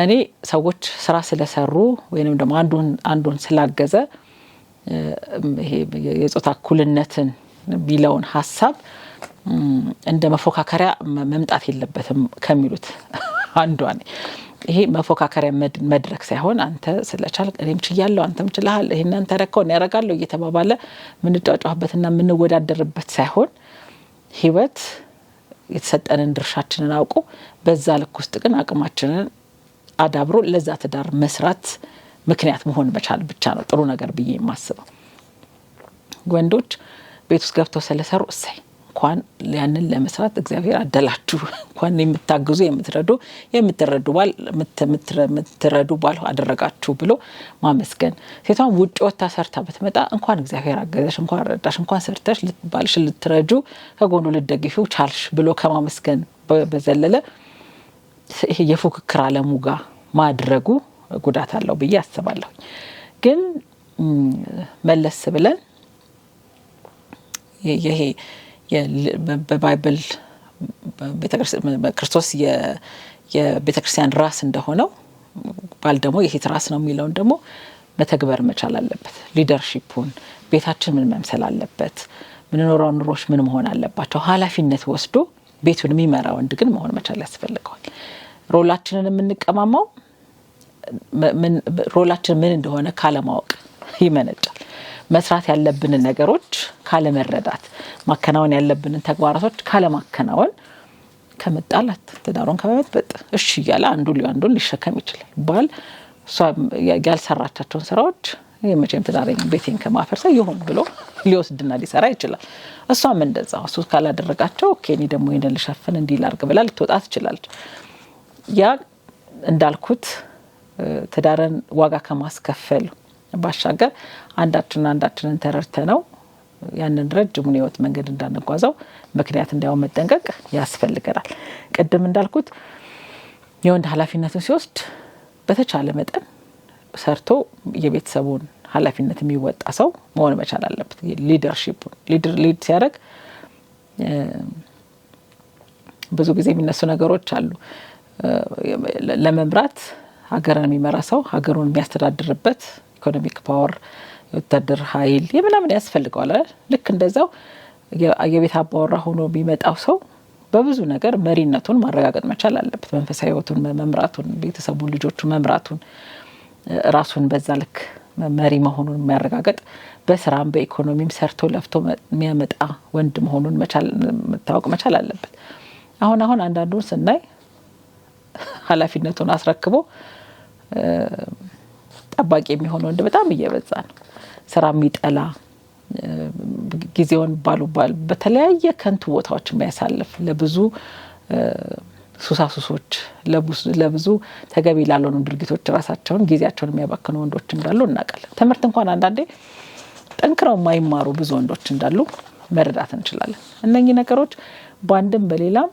Speaker 3: እኔ ሰዎች ስራ ስለሰሩ ወይንም ደግሞ አንዱን ስላገዘ ይሄ የጾታ እኩልነትን ቢለውን ሐሳብ እንደ መፎካከሪያ መምጣት የለበትም ከሚሉት አንዷ ነኝ። ይሄ መፎካከሪያ መድረክ ሳይሆን አንተ ስለቻልክ እኔም ችያለሁ አንተም ችለሃል ይሄን አንተ ረከው ያረጋለሁ እየተባባለ ምንጫጫውበትና ምንወዳደርበት ሳይሆን ህይወት የተሰጠንን ድርሻችንን አውቆ በዛ ልክ ውስጥ ግን አቅማችንን አዳብሮ ለዛ ትዳር መስራት ምክንያት መሆን መቻል ብቻ ነው ጥሩ ነገር ብዬ የማስበው። ወንዶች ቤት ውስጥ ገብተው ስለሰሩ እሰይ እንኳን ያንን ለመስራት እግዚአብሔር አደላችሁ እንኳን የምታግዙ የምትረዱ ባል አደረጋችሁ ብሎ ማመስገን። ሴቷን ውጭ ወጣ ሰርታ ብትመጣ እንኳን እግዚአብሔር አገዘሽ እንኳን ረዳሽ እንኳን ሰርተሽ ባልሽ ልትረጁ ከጎኑ ልትደግፊው ቻልሽ ብሎ ከማመስገን በዘለለ ይሄ የፉክክር ዓለሙ ጋር ማድረጉ ጉዳት አለው ብዬ አስባለሁ። ግን መለስ ብለን ይሄ በባይብል ክርስቶስ የቤተክርስቲያን ራስ እንደሆነው ባል ደግሞ የሴት ራስ ነው የሚለውን ደግሞ መተግበር መቻል አለበት። ሊደርሺፑን ቤታችን ምን መምሰል አለበት፣ ምንኖረው ኑሮች ምን መሆን አለባቸው፣ ኃላፊነት ወስዶ ቤቱን የሚመራ ወንድ ግን መሆን መቻል ያስፈልገዋል። ሮላችንን የምንቀማማው ሮላችን ምን እንደሆነ ካለማወቅ ይመነጫል። መስራት ያለብንን ነገሮች ካለመረዳት፣ ማከናወን ያለብንን ተግባራቶች ካለማከናወን ከመጣላት ትዳሩን ከመበጥበጥ እሺ እያለ አንዱን ሊሸከም ይችላል። ባል እሷ ያልሰራቻቸውን ስራዎች የመቼም ትዳሬን ቤቴን ከማፈርሰ ይሁን ብሎ ሊወስድና ሊሰራ ይችላል። እሷም እንደዛው እሱ ካላደረጋቸው ኦኬ እኔ ደግሞ ይሄን ልሸፍን እንዲህ ላርግ ብላ ልትወጣ ትችላለች። ያ እንዳልኩት ትዳርን ዋጋ ከማስከፈል ባሻገር አንዳችንን ተረድተነው ያንን ረጅሙን ህይወት መንገድ እንዳንጓዘው ምክንያት እንዳው መጠንቀቅ ያስፈልጋል። ቀደም እንዳልኩት የወንድ ኃላፊነቱን ሲወስድ በተቻለ መጠን ሰርቶ የቤተሰቡን ኃላፊነት የሚወጣ ሰው መሆን መቻል አለበት። ሊደርሺፑን ሊድ ሲያደርግ ብዙ ጊዜ የሚነሱ ነገሮች አሉ። ለመምራት ሀገርን የሚመራ ሰው ሀገሩን የሚያስተዳድርበት ኢኮኖሚክ ፓወር ወታደር ኃይል የምናምን ያስፈልገዋል አይደል? ልክ እንደዛው የቤት አባወራ ሆኖ ቢመጣው ሰው በብዙ ነገር መሪነቱን ማረጋገጥ መቻል አለበት። መንፈሳዊ ህይወቱን መምራቱን፣ ቤተሰቡን፣ ልጆቹን መምራቱን፣ ራሱን በዛ ልክ መሪ መሆኑን የሚያረጋግጥ በስራም በኢኮኖሚም ሰርቶ ለፍቶ የሚያመጣ ወንድ መሆኑን መታወቅ መቻል አለበት። አሁን አንዳንዱን ስናይ ኃላፊነቱን አስረክቦ ጠባቂ የሚሆነው ወንድ በጣም እየበዛ ነው። ስራ የሚጠላ ጊዜውን በተለያየ ከንቱ ቦታዎች የሚያሳልፍ ለብዙ ሱሳሱሶች ለብዙ ተገቢ ላልሆኑ ድርጊቶች ራሳቸውን ጊዜያቸውን የሚያባክኑ ወንዶች እንዳሉ እናውቃለን። ትምህርት እንኳን አንዳንዴ ጠንክረው የማይማሩ ብዙ ወንዶች እንዳሉ መረዳት እንችላለን። እነኚህ ነገሮች በአንድም በሌላም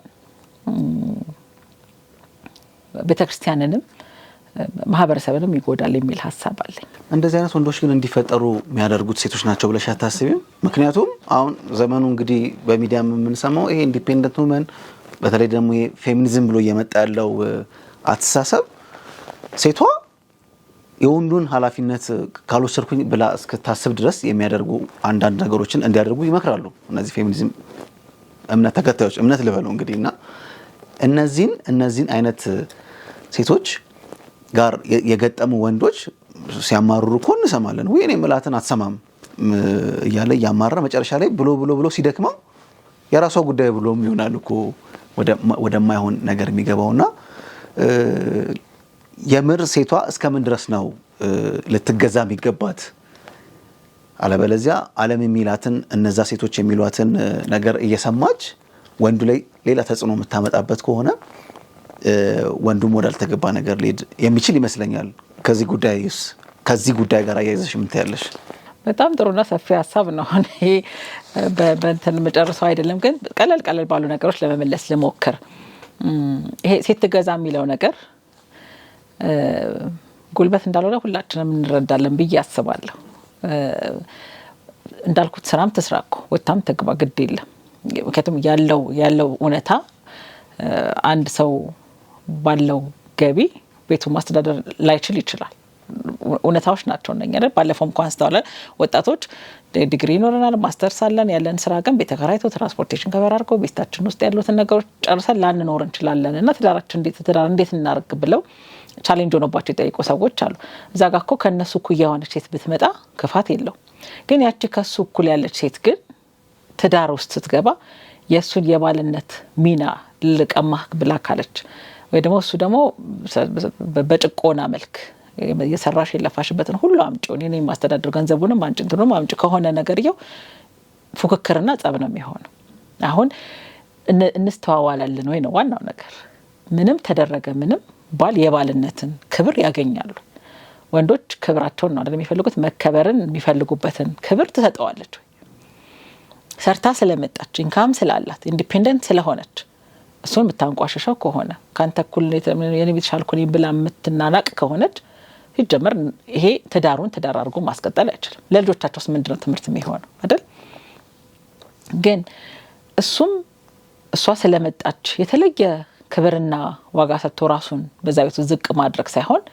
Speaker 3: ቤተክርስቲያንንም ማህበረሰብንም ይጎዳል የሚል ሐሳብ አለኝ።
Speaker 2: እንደዚህ አይነት ወንዶች ግን እንዲፈጠሩ የሚያደርጉት ሴቶች ናቸው ብለሽ አታስቢም? ምክንያቱም አሁን ዘመኑ እንግዲህ በሚዲያም የምንሰማው ይሄ ኢንዲፔንደንት ውመን በተለይ ደግሞ ፌሚኒዝም ብሎ እየመጣ ያለው አስተሳሰብ ሴቷ የወንዱን ኃላፊነት ካልወሰድኩኝ ብላ እስከታስብ ድረስ የሚያደርጉ አንዳንድ ነገሮችን እንዲያደርጉ ይመክራሉ እነዚህ ፌሚኒዝም እምነት ተከታዮች እምነት ልበለው እንግዲህና እነዚህን አይነት ሴቶች ጋር የገጠሙ ወንዶች ሲያማሩሩ እኮ እንሰማለን። ወይ እኔ ምላትን አትሰማም እያለ ያማራ መጨረሻ ላይ ብሎ ሲደክመው የራሷ ጉዳይ ብሎም ይሆናል እኮ ወደማይሆን ነገር የሚገባውና የምር ሴቷ እስከምን ድረስ ነው ልትገዛ የሚገባት? አለበለዚያ ዓለም የሚላትን እነዛ ሴቶች የሚሏትን ነገር እየሰማች ወንዱ ላይ ሌላ ተጽዕኖ የምታመጣበት ከሆነ ወንዱም ወዳልተገባ ነገር ሊሄድ የሚችል ይመስለኛል። ከዚህ ጉዳይ ጋር አያይዘሽ ምን ትያለሽ?
Speaker 3: በጣም ጥሩና ሰፊ ሐሳብ ነው። ይሄ በእንትን መጨረሻው አይደለም፣ ግን ቀለል ባሉ ነገሮች ለመመለስ ልሞክር። ይሄ ሴት ትገዛ የሚለው ነገር ጉልበት እንዳልሆነ ሁላችንም እንረዳለን ብዬ አስባለሁ። እንዳልኩት ስራም ትስራ እኮ ወጣም ተግባ ግድ የለም። ምክንያቱም ያለው እውነታ አንድ ሰው ባለው ገቢ ቤቱን ማስተዳደር ላይችል ይችላል። እውነታዎች ናቸው እነኛ አይደል? ባለፈው እንኳን አስተዋለን ወጣቶች ዲግሪ ይኖረናል፣ ማስተርስ አለን፣ ያለን ስራ ግን ቤት ተከራይቶ ትራንስፖርቴሽን ከበር አድርጎ ቤታችን ውስጥ ያሉትን ነገሮች ጨርሰን ላንኖር እንችላለን እና ትዳራችን እንዴት እናርግ ብለው ቻሌንጅ ሆኖባቸው የጠይቁ ሰዎች አሉ። እዛ ጋር እኮ ከነሱ እኩል የሆነች ሴት ብትመጣ ክፋት የለው። ግን ያቺ ከሱ እኩል ያለች ሴት ግን ትዳር ውስጥ ስትገባ የእሱን የባልነት ሚና ልቀማህ ብላ ካለች ወይ ደግሞ እሱ ደግሞ በጭቆና መልክ የሰራሽ የለፋሽበትን ሁሉ አምጪው እኔ ማስተዳደር ገንዘቡንም አንጭንቱንም አምጪ ከሆነ ነገርየው ፉክክርና ጸብ ነው የሚሆነው። አሁን እንስተዋዋላለን ወይ ነው ዋናው ነገር። ምንም ተደረገ ምንም ባል የባልነትን ክብር ያገኛሉ። ወንዶች ክብራቸውን ነው አይደል የሚፈልጉት? መከበርን የሚፈልጉበትን ክብር ትሰጠዋለች ወይ? ሰርታ ስለመጣች ኢንካም ስላላት ኢንዲፔንደንት ስለሆነች እሱን የምታንቋሽሸው ከሆነ ካንተ እኩል የኔ ቤት ሻልኩኝ ብላ የምትናናቅ ከሆነች ሲጀመር ይሄ ትዳር አድርጎ ማስቀጠል አይችልም። ለልጆቻቸውስ ምንድነው ትምህርት የሚሆነው አይደል? ግን እሷ ስለመጣች የተለየ ክብርና ዋጋ ሰጥቶ ራሱን በዛ ቤቱ ዝቅ ማድረግ ሳይሆን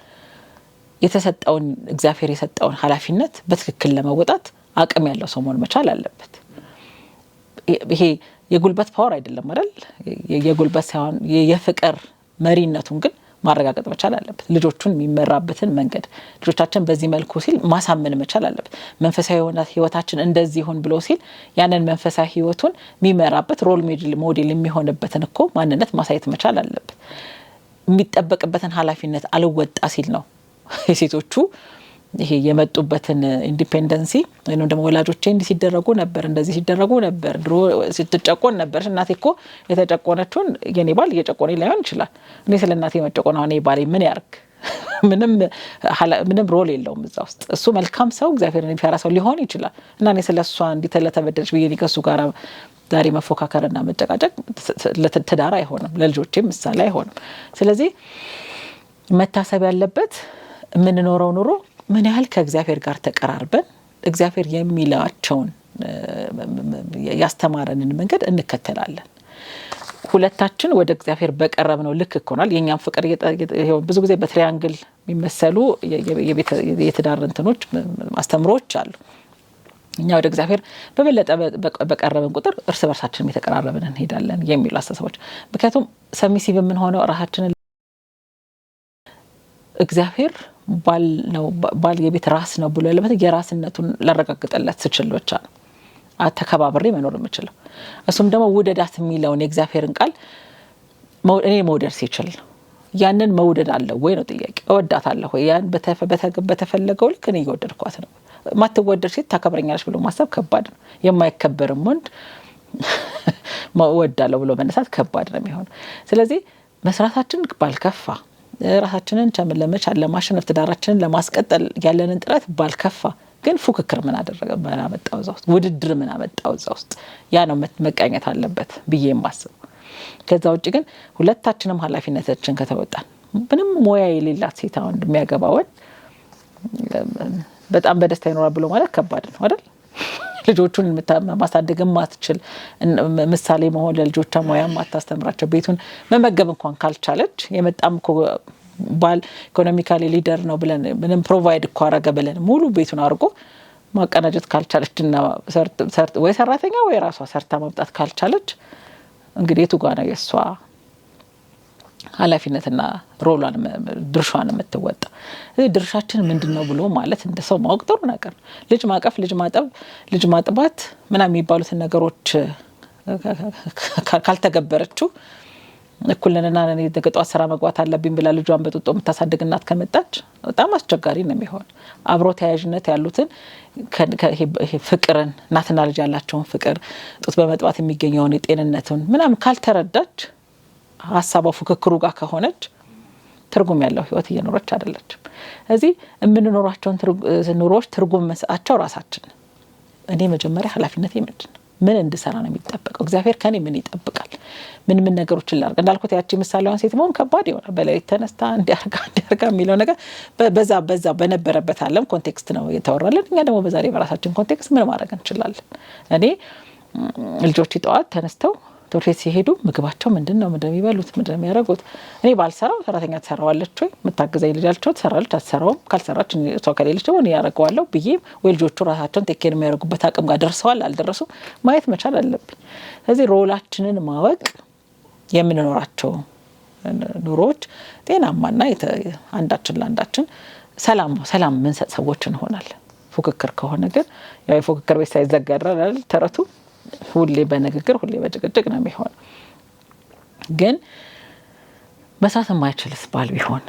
Speaker 3: የተሰጠውን እግዚአብሔር የሰጠውን ኃላፊነት በትክክል ለመወጣት አቅም ያለው ሰው መሆን መቻል አለበት። ይሄ የጉልበት ፓወር አይደለም አይደል? የጉልበት ሳይሆን የፍቅር መሪነቱን ግን ማረጋገጥ መቻል አለበት። ልጆቹን የሚመራበትን መንገድ ልጆቻችን በዚህ መልኩ ሲል ማሳመን መቻል አለበት። መንፈሳዊ ህይወታችን እንደዚህ ይሁን ብሎ ሲል ያንን መንፈሳዊ ህይወቱን የሚመራበት ሮል ሞዴል የሚሆንበትን እኮ ማንነት ማሳየት መቻል አለበት። የሚጠበቅበትን ኃላፊነት አልወጣ ሲል ነው የሴቶቹ ይሄ የመጡበትን ኢንዲፔንደንሲ ወይንም ደግሞ ወላጆቼ እንዲህ ሲደረጉ ነበር እንደዚህ ሲደረጉ ነበር ድሮ ስትጨቆን ነበር እናቴ እኮ የተጨቆነችውን የኔ ባል እየጨቆነ ላይሆን ይችላል። እኔ ስለ እናቴ መጨቆና እኔ ባሌ ምን ያርግ? ምንም ሮል የለውም እዛ ውስጥ። እሱ መልካም ሰው እግዚአብሔርን የሚፈራ ሰው ሊሆን ይችላል እና እኔ ስለሷ እንዲተለተበደች ብዬ ከሱ ጋር ዛሬ መፎካከርና መጨቃጨቅ ለትዳር አይሆንም፣ ለልጆቼ ምሳሌ አይሆንም። ስለዚህ መታሰብ ያለበት የምንኖረው ኑሮ ምን ያህል ከእግዚአብሔር ጋር ተቀራርበን እግዚአብሔር የሚላቸውን ያስተማረንን መንገድ እንከተላለን። ሁለታችን ወደ እግዚአብሔር በቀረብነው ልክ ይሆናል። የኛም ፍቅር ብዙ ጊዜ በትሪያንግል የሚመሰሉ የትዳር እንትኖች አስተምሮች አሉ። እኛ ወደ እግዚአብሔር በበለጠ በቀረብን ቁጥር እርስ በርሳችን የተቀራረብን እንሄዳለን የሚሉ አስተሳሰቦች። ምክንያቱም ሰሚሲቭ የምንሆነው ራሳችንን እግዚአብሔር ባል የቤት ራስ ነው ብሎ ለበት የራስነቱን ላረጋግጠለት ስችል ብቻ ነው ተከባብሬ መኖር የምችለው። እሱም ደግሞ ውደዳት የሚለውን የእግዚአብሔርን ቃል እኔ መውደድ ሲችል ያንን መውደድ አለ ወይ ነው ጥያቄ። እወዳታለሁ ወይ ያን በተፈለገው ልክ እኔ እየወደድኳት ነው። ማትወደድ ሴት ታከብረኛለች ብሎ ማሰብ ከባድ ነው። የማይከበርም ወንድ እወዳለሁ ብሎ መነሳት ከባድ ነው የሚሆነው። ስለዚህ መስራታችን ባልከፋ ራሳችንን ለመቻል ለማሸነፍ ትዳራችንን ለማስቀጠል ያለንን ጥረት ባልከፋ ግን ፉክክር ምን አመጣው እዛ ውስጥ? ውድድር ምን አመጣው እዛ ውስጥ? ያ ነው መቃኘት አለበት ብዬ የማስበው። ከዛ ውጭ ግን ሁለታችንም ኃላፊነታችን ከተወጣን ምንም ሞያ የሌላት ሴት አሁን የሚያገባውን በጣም በደስታ ይኖራል ብሎ ማለት ከባድ ነው አይደል? ልጆቹን ማሳደግ ማትችል ምሳሌ መሆን ለልጆቿ ሞያ ማታስተምራቸው ቤቱን መመገብ እንኳን ካልቻለች የመጣም ባል ኢኮኖሚካሊ ሊደር ነው ብለን ምንም ፕሮቫይድ እኮ አረገ ብለን ሙሉ ቤቱን አድርጎ ማቀናጀት ካልቻለችና ወይ ሰራተኛ ወይ ራሷ ሰርታ ማምጣት ካልቻለች እንግዲህ የቱ ጋር ነው የሷ ኃላፊነትና ሮሏን ድርሻዋን የምትወጣ? ድርሻችን ምንድነው ብሎ ማለት እንደሰው ማወቅ ጥሩ ነገር። ልጅ ማቀፍ፣ ልጅ ማጠብ፣ ልጅ ማጥባት ምናምን የሚባሉትን ነገሮች ካልተገበረችው እኩልንና እኔ ተገጧት ስራ መግባት አለብኝ ብላ ልጇን በጥጦ የምታሳድግ እናት ከመጣች በጣም አስቸጋሪ ነው የሚሆን። አብሮ ተያያዥነት ያሉትን ፍቅርን እናትና ልጅ ያላቸውን ፍቅር ጡት በመጥባት የሚገኘውን የጤንነቱን ምናምን ካልተረዳች ሀሳቧ ፉክክሩ ጋር ከሆነች ትርጉም ያለው ህይወት እየኖረች አይደለችም። እዚህ የምንኖራቸውን ኑሮዎች ትርጉም መስአቸው ራሳችን። እኔ መጀመሪያ ኃላፊነቴ ምንድነው? ምን እንድሰራ ነው የሚጠበቀው? እግዚአብሔር ከኔ ምን ይጠብቃል? ምን ነገሮችን ላድርግ? እንዳልኩት ያቺ ምሳሌዋን ሴት መሆን ከባድ ይሆናል። በላይ ተነስታ እንዲያርጋ የሚለው ነገር በዛ በነበረበት ዓለም ኮንቴክስት ነው የተወራለን። እኛ ደግሞ በዛሬ በራሳችን ኮንቴክስት ምን ማድረግ እንችላለን? እኔ ልጆች ጠዋት ተነስተው ትምህርት ቤት ሲሄዱ ምግባቸው ምንድነው የሚበሉት ምንድነው የሚያደርጉት? እኔ ባልሰራው ሰራተኛ ትሰራዋለች ወይ የምታግዘኝ ልጅ አልቻው ትሰራለች አትሰራውም? ካልሰራች እሷ ከሌለች ደግሞ እኔ ያደርገዋለሁ ብዬ ወይ ልጆቹ ራሳቸውን ቴኬር የሚያደርጉበት አቅም ጋር ደርሰዋል አልደረሱም ማየት መቻል አለብኝ። ስለዚህ ሮላችንን ማወቅ የምንኖራቸው ኑሮዎች ጤናማና አንዳችን ለአንዳችን ሰላም ምንሰጥ ሰዎች እንሆናለን። ፉክክር ከሆነ ግን ያው የፉክክር ቤት ሳይዘጋ አይደል ተረቱ። ሁሌ በንግግር ሁሌ በጭቅጭቅ ነው የሚሆነው። ግን መስራት የማይችልስ ባል ቢሆን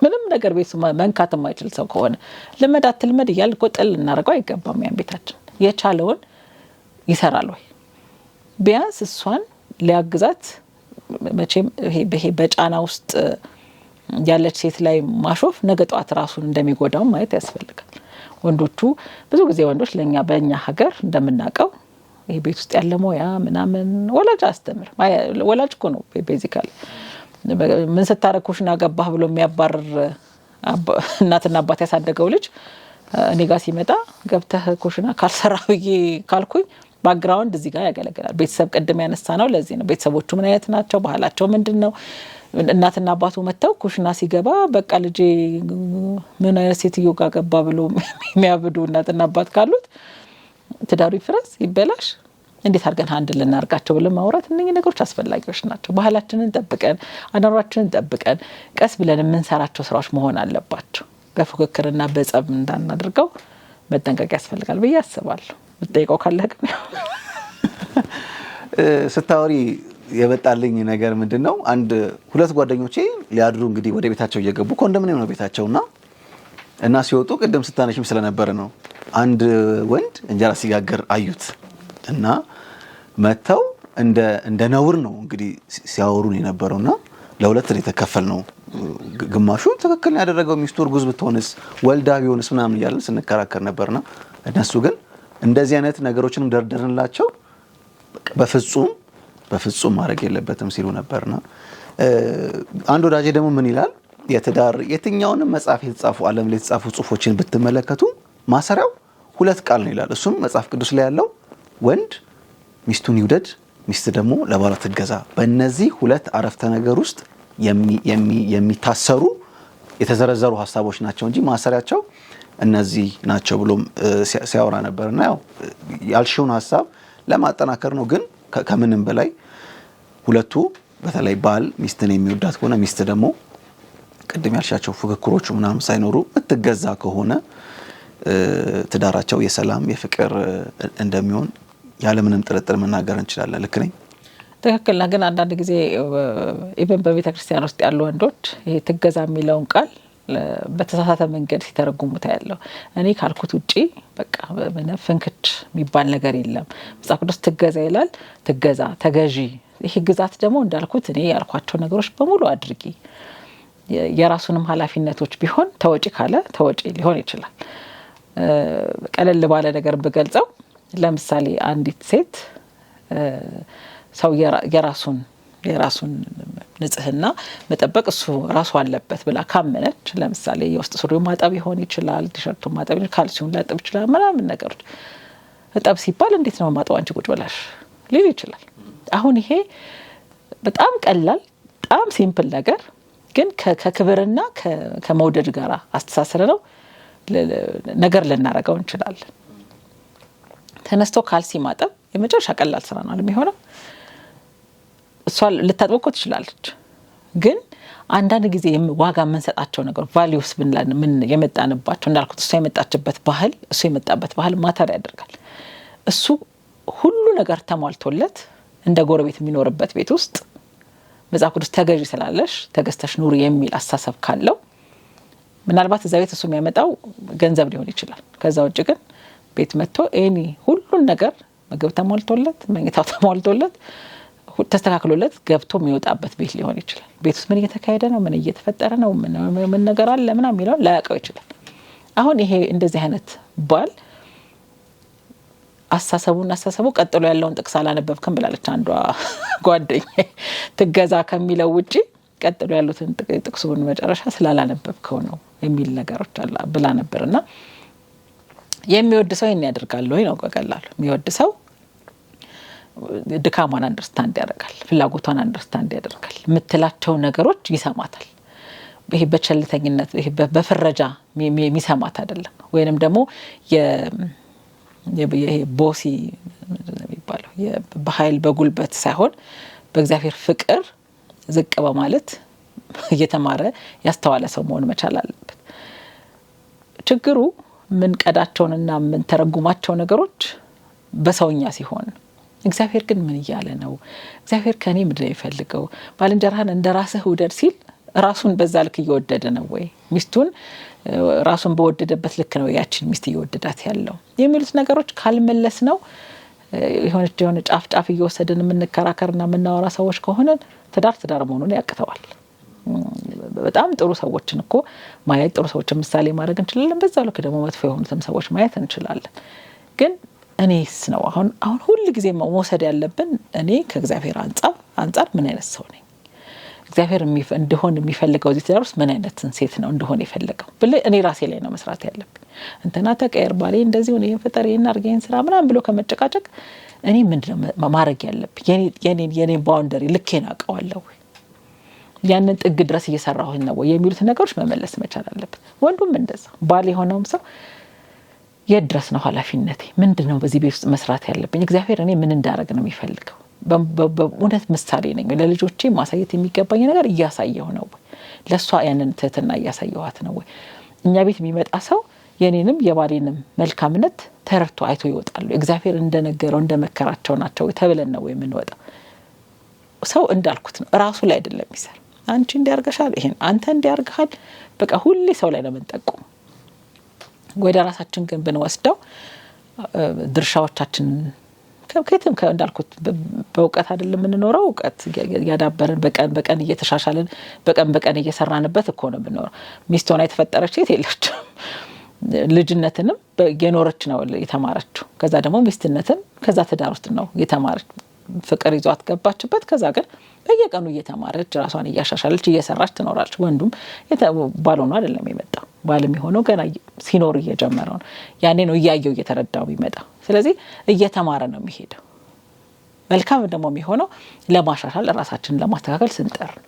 Speaker 3: ምንም ነገር ቤቱ መንካት የማይችል ሰው ከሆነ ልመድ እያል ቆጥል እናደርገው አይገባም። ያን ቤታችን የቻለውን ይሰራል ወይ? ቢያንስ እሷን ሊያግዛት መቼም ይሄ በጫና ውስጥ ያለች ሴት ላይ ማሾፍ ነገ ጧት ራሱን እንደሚጎዳው ማየት ያስፈልጋል። ወንዶቹ ብዙ ጊዜ ወንዶች በእኛ ሀገር እንደምናውቀው ይሄ ቤት ውስጥ ያለ ሞያ ምናምን ወላጅ አስተምር ወላጅ እኮ ነው ቤዚካሊ ምን ስታረኩሽና ገባህ ብሎ የሚያባርር እናትና አባት ያሳደገው ልጅ እኔ ጋር ሲመጣ ገብተህ ኩሽና ካልሰራው ካልኩኝ ባክግራውንድ እዚህ ጋር ያገለግላል። ቤተሰብ ቀደም ያነሳ ነው። ለዚህ ነው ቤተሰቦቹ ምን አይነት ናቸው፣ ባህላቸው ምንድነው? እናትና አባቱ መተው ኩሽና ሲገባ በቃ ልጄ ምን አይነት ሴትዮ ጋር ገባ ብሎ የሚያብዱ እናትና አባት ካሉት ትዳሩ ይፍረስ ይበላሽ እንዴት አድርገን አንድ ልናርጋቸው ብለን ማውራት እነኚህ ነገሮች አስፈላጊዎች ናቸው። ባህላችንን ጠብቀን አናራችንን ጠብቀን ቀስ ብለን የምንሰራቸው ስራዎች መሆን አለባቸው። በፉክክርና በጸብ እንዳናደርገው መጠንቀቅ ያስፈልጋል ብዬ አስባለሁ። ምትጠይቀው ካለ ግን
Speaker 2: ስታወሪ የበጣልኝ ነገር ምንድነው? ሁለት ጓደኞቼ ሊያድሩ እንግዲህ ወደ ቤታቸው እየገቡ ኮንዶሚኒየም ነው ቤታቸውና እና ሲወጡ ቅድም ስታነሽም ስለነበረ ነው አንድ ወንድ እንጀራ ሲጋገር አዩት እና መተው እንደ ነውር ነው እንግዲህ ሲያወሩን የነበረውና ለሁለት ነው የተከፈልነው። ግማሹ ትክክል ያደረገው ሚስቱ እርጉዝ ብትሆንስ ወልዳ ቢሆንስ ምናምን እያልን ስንከራከር ነበርና እነሱ ግን እንደዚህ አይነት ነገሮችንም ደርደርንላቸው በፍጹም ማድረግ የለበትም ሲሉ ነበርና አንድ ወዳጄ ደግሞ ምን ይላል? የትዳር የትኛውንም መጽሐፍ የተጻፉ ዓለም ላይ የተጻፉ ጽሁፎችን ብትመለከቱ ማሰሪያው ሁለት ቃል ነው ይላል። እሱም መጽሐፍ ቅዱስ ላይ ያለው ወንድ ሚስቱን ይውደድ፣ ሚስት ደግሞ ለባሏ ትገዛ። በእነዚህ ሁለት አረፍተ ነገር ውስጥ የሚታሰሩ የተዘረዘሩ ሐሳቦች ናቸው እንጂ ማሰሪያቸው እነዚህ ናቸው ብሎ ሲያወራ ነበርና ያው ያልሽውን ሐሳብ ለማጠናከር ነው። ግን ከምንም በላይ ሁለቱ በተለይ ባል ሚስትን የሚወዳት ከሆነ ሚስት ደግሞ ቅድም ያልሻቸው ፉክክሮቹ ምናምን ሳይኖሩ ምትገዛ ከሆነ ትዳራቸው የሰላም የፍቅር እንደሚሆን ያለምንም ጥርጥር መናገር እንችላለን። ልክ ነኝ?
Speaker 3: ትክክል። ግን አንዳንድ ጊዜ ኢቨን በቤተ ክርስቲያን ውስጥ ያሉ ወንዶች ይሄ ትገዛ የሚለውን ቃል በተሳሳተ መንገድ ሲተረጉሙት ያለው እኔ ካልኩት ውጪ በቃ ፍንክች የሚባል ነገር የለም። መጽሐፍ ቅዱስ ትገዛ ይላል። ትገዛ፣ ተገዢ። ይሄ ግዛት ደግሞ እንዳልኩት እኔ ያልኳቸው ነገሮች በሙሉ አድርጊ። የራሱንም ኃላፊነቶች ቢሆን ተወጪ ካለ ተወጪ ሊሆን ይችላል። ቀለል ባለ ነገር ብገልጸው ለምሳሌ አንዲት ሴት ሰው የራሱን ንጽህና መጠበቅ እሱ ራሱ አለበት ብላ ካመነች ለምሳሌ የውስጥ ሱሪውን ማጠብ ይሆን ይችላል፣ ቲሸርቱን ማጠብ ይችላል፣ ካልሲውን ላጠብ ይችላል፣ ምናምን ነገሮች እጠብ ሲባል እንዴት ነው ማጠብ አንቺ ቁጭ ብለሽ ሊል ይችላል። አሁን ይሄ በጣም ቀላል በጣም ሲምፕል ነገር ግን ከክብርና ከመውደድ ጋር አስተሳሰረ ነው ነገር ልናረጋው እንችላለን። ተነስቶ ካልሲ ማጠብ የመጨረሻ ቀላል ስራ ነው የሚሆነው። እሷ ልታጥበው እኮ ትችላለች። ግን አንዳንድ ጊዜ ዋጋ የምንሰጣቸው ነገር ቫልዩስ ምን የመጣንባቸው እንዳልኩት እሷ የመጣችበት ባህል እሱ የመጣበት ባህል ማተር ያደርጋል። እሱ ሁሉ ነገር ተሟልቶለት እንደ ጎረቤት የሚኖርበት ቤት ውስጥ መጽሐፍ ቅዱስ ተገዢ ስላለሽ ተገዝተሽ ኑሪ የሚል አስተሳሰብ ካለው ምናልባት እዛ ቤት እሱ የሚያመጣው ገንዘብ ሊሆን ይችላል። ከዛ ውጭ ግን ቤት መጥቶ ሁሉን ነገር ምግብ ተሟልቶለት መኝታው ተሟልቶለት ተስተካክሎለት ገብቶ የሚወጣበት ቤት ሊሆን ይችላል። ቤት ውስጥ ምን እየተካሄደ ነው፣ ምን እየተፈጠረ ነው፣ ምን ነገር አለ ምናምን የሚለው ላያውቀው ይችላል። አሁን ይሄ እንደዚህ አይነት ባል አስተሳሰቡ ቀጥሎ ያለውን ጥቅስ አላነበብክም ብላለች አንዷ ጓደኛዬ። ትገዛ ከሚለው ውጪ ቀጥሎ ያሉትን ጥቅሱን መጨረሻ ስላላነበብከው ነው የሚል ነገሮች አላ ብላ ነበርና የሚወድ ሰው ይሄን ያደርጋል ወይ ነው ቀላሉ። የሚወድ ሰው ድካሟን አንደርስታንድ ያደርጋል፣ ፍላጎቷን አንደርስታንድ ያደርጋል፣ የምትላቸው ነገሮች ይሰማታል። ይሄ በቸልተኝነት ይሄ በፍረጃ የሚሰማት አይደለም። ወይንም ደግሞ ይሄ ቦሲ የሚባለው በኃይል በጉልበት ሳይሆን በእግዚአብሔር ፍቅር ዝቅ በማለት እየተማረ ያስተዋለ ሰው መሆን መቻል አለበት። ችግሩ ምን ቀዳቸውንና ምን ተረጉማቸው ነገሮች በሰውኛ ሲሆን እግዚአብሔር ግን ምን እያለ ነው? እግዚአብሔር ከኔ ምንድነው የሚፈልገው? ባልንጀራህን እንደራስህ ውደድ ሲል ራሱን በዛ ልክ እየወደደ ነው ወይ? ሚስቱን ራሱን በወደደበት ልክ ነው ያችን ሚስት እየወደዳት ያለው የሚሉት ነገሮች ካልመለስ ነው የሆነ ጫፍ እየወሰደን የምንከራከርና የምናወራ ሰዎች ከሆነ ትዳር መሆኑን ያቅተዋል። በጣም ጥሩ ሰዎችን እኮ ማየት ጥሩ ሰዎችን ምሳሌ ማድረግ እንችላለን። በዛው ልክ ደግሞ መጥፎ የሆኑትን ሰዎች ማየት እንችላለን። ግን እኔስ ነው አሁን ሁሉ ጊዜ መውሰድ ያለብን እኔ ከእግዚአብሔር አንፃር ምን አይነት ሰው ነኝ? እግዚአብሔር እንደሆነ የሚፈልገው እዚህ ትዳር ውስጥ ምን አይነት ሴት ነው እንደሆነ የፈለገው ብለ እኔ ራሴ ላይ ነው መስራት ያለብኝ። እንተና ተቀየር ባሌ እንደዚህ ሆነ ይሄን ፍጠር ይሄን አርገ ይሄን ስራ ምናምን ብሎ ከመጨቃጨቅ እኔ ምንድነው ማድረግ ያለብኝ? የኔ ባውንደሪ ልኬን አውቀዋለሁ፣ ያንን ጥግ ድረስ እየሰራሁ ነው የሚሉት ነገሮች መመለስ መቻል አለበት። ወንዱም እንደዛ ባል የሆነውም ሰው የድረስ ነው ኃላፊነቴ ምንድነው በዚህ ቤት ውስጥ መስራት ያለብኝ? እግዚአብሔር እኔ ምን እንዳደረግ ነው የሚፈልገው? በእውነት ምሳሌ ነኝ ለልጆቼ ማሳየት የሚገባኝ ነገር እያሳየሁ ነው ወይ? ለሷ ያንን ትህትና እያሳየኋት ነው ወይ? እኛ ቤት የሚመጣ ሰው የኔንም የባሌንም መልካምነት ተረድቶ አይቶ ይወጣሉ። እግዚአብሔር እንደነገረው እንደመከራቸው ናቸው ተብለን ነው የምንወጣው። ሰው እንዳልኩት ነው ራሱ ላይ አይደለም የሚሰራ። አንቺ እንዲያርገሻል ይሄን አንተ እንዲያርጋል በቃ ሁሌ ሰው ላይ ነው የምንጠቁም። ወደ ራሳችን ግን ብንወስደው ድርሻዎቻችን ከከተም እንዳልኩት በእውቀት አይደለም የምንኖረው። እውቀት ያዳበረን በቀን እየተሻሻለን በቀን እየሰራንበት እኮ ነው የምንኖረው። ሚስት ሆና የተፈጠረች ሴት የለችም። ልጅነትንም የኖረች ነው የተማረችው። ከዛ ደግሞ ሚስትነትን ከዛ ትዳር ውስጥ ነው የተማረች። ፍቅር ይዟት ገባችበት። ከዛ ግን በየቀኑ እየተማረች ራሷን እያሻሻለች እየሰራች ትኖራለች። ወንዱም ባልሆነ አይደለም የመጣው። ባልም የሆነው ገና ሲኖር እየጀመረው ነው። ያኔ ነው እያየው እየተረዳው የሚመጣው። ስለዚህ እየተማረ ነው የሚሄደው። መልካም ደግሞ የሚሆነው ለማሻሻል ራሳችንን ለማስተካከል ስንጠር ነው።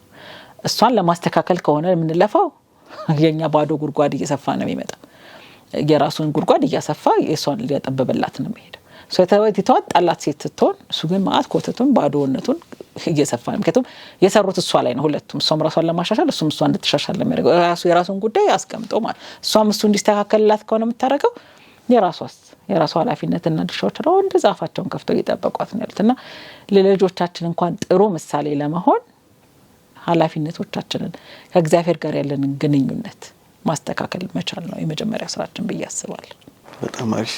Speaker 3: እሷን ለማስተካከል ከሆነ የምንለፋው የኛ ባዶ ጉድጓድ እየሰፋ ነው የሚመጣው። የራሱን ጉድጓድ እያሰፋ የሷን ሊያጠበበላት ነው የሚሄደው። የተዋጣላት ሴት ስትሆን እሱ ግን ማአት ኮተቱን ባዶነቱን እየሰፋ ነው። ምክንያቱም የሰሩት እሷ ላይ ነው ሁለቱም። እሷም ራሷን ለማሻሻል እሱም እሷን እንድትሻሻል ለሚያደርገው የራሱን ጉዳይ አስቀምጦ ማለት እሷም እሱ እንዲስተካከልላት ከሆነ የምታደርገው የራሷስ የራሷ ኃላፊነትና ድርሻዎች ነው እንደዛ አፋቸውን ከፍተው እየጠበቋት ነው ያሉትና ለልጆቻችን እንኳን ጥሩ ምሳሌ ለመሆን ኃላፊነቶቻችንን ከእግዚአብሔር ጋር ያለንን ግንኙነት ማስተካከል መቻል ነው የመጀመሪያ ስራችን ብዬ አስባለሁ።
Speaker 2: በጣም አሪፍ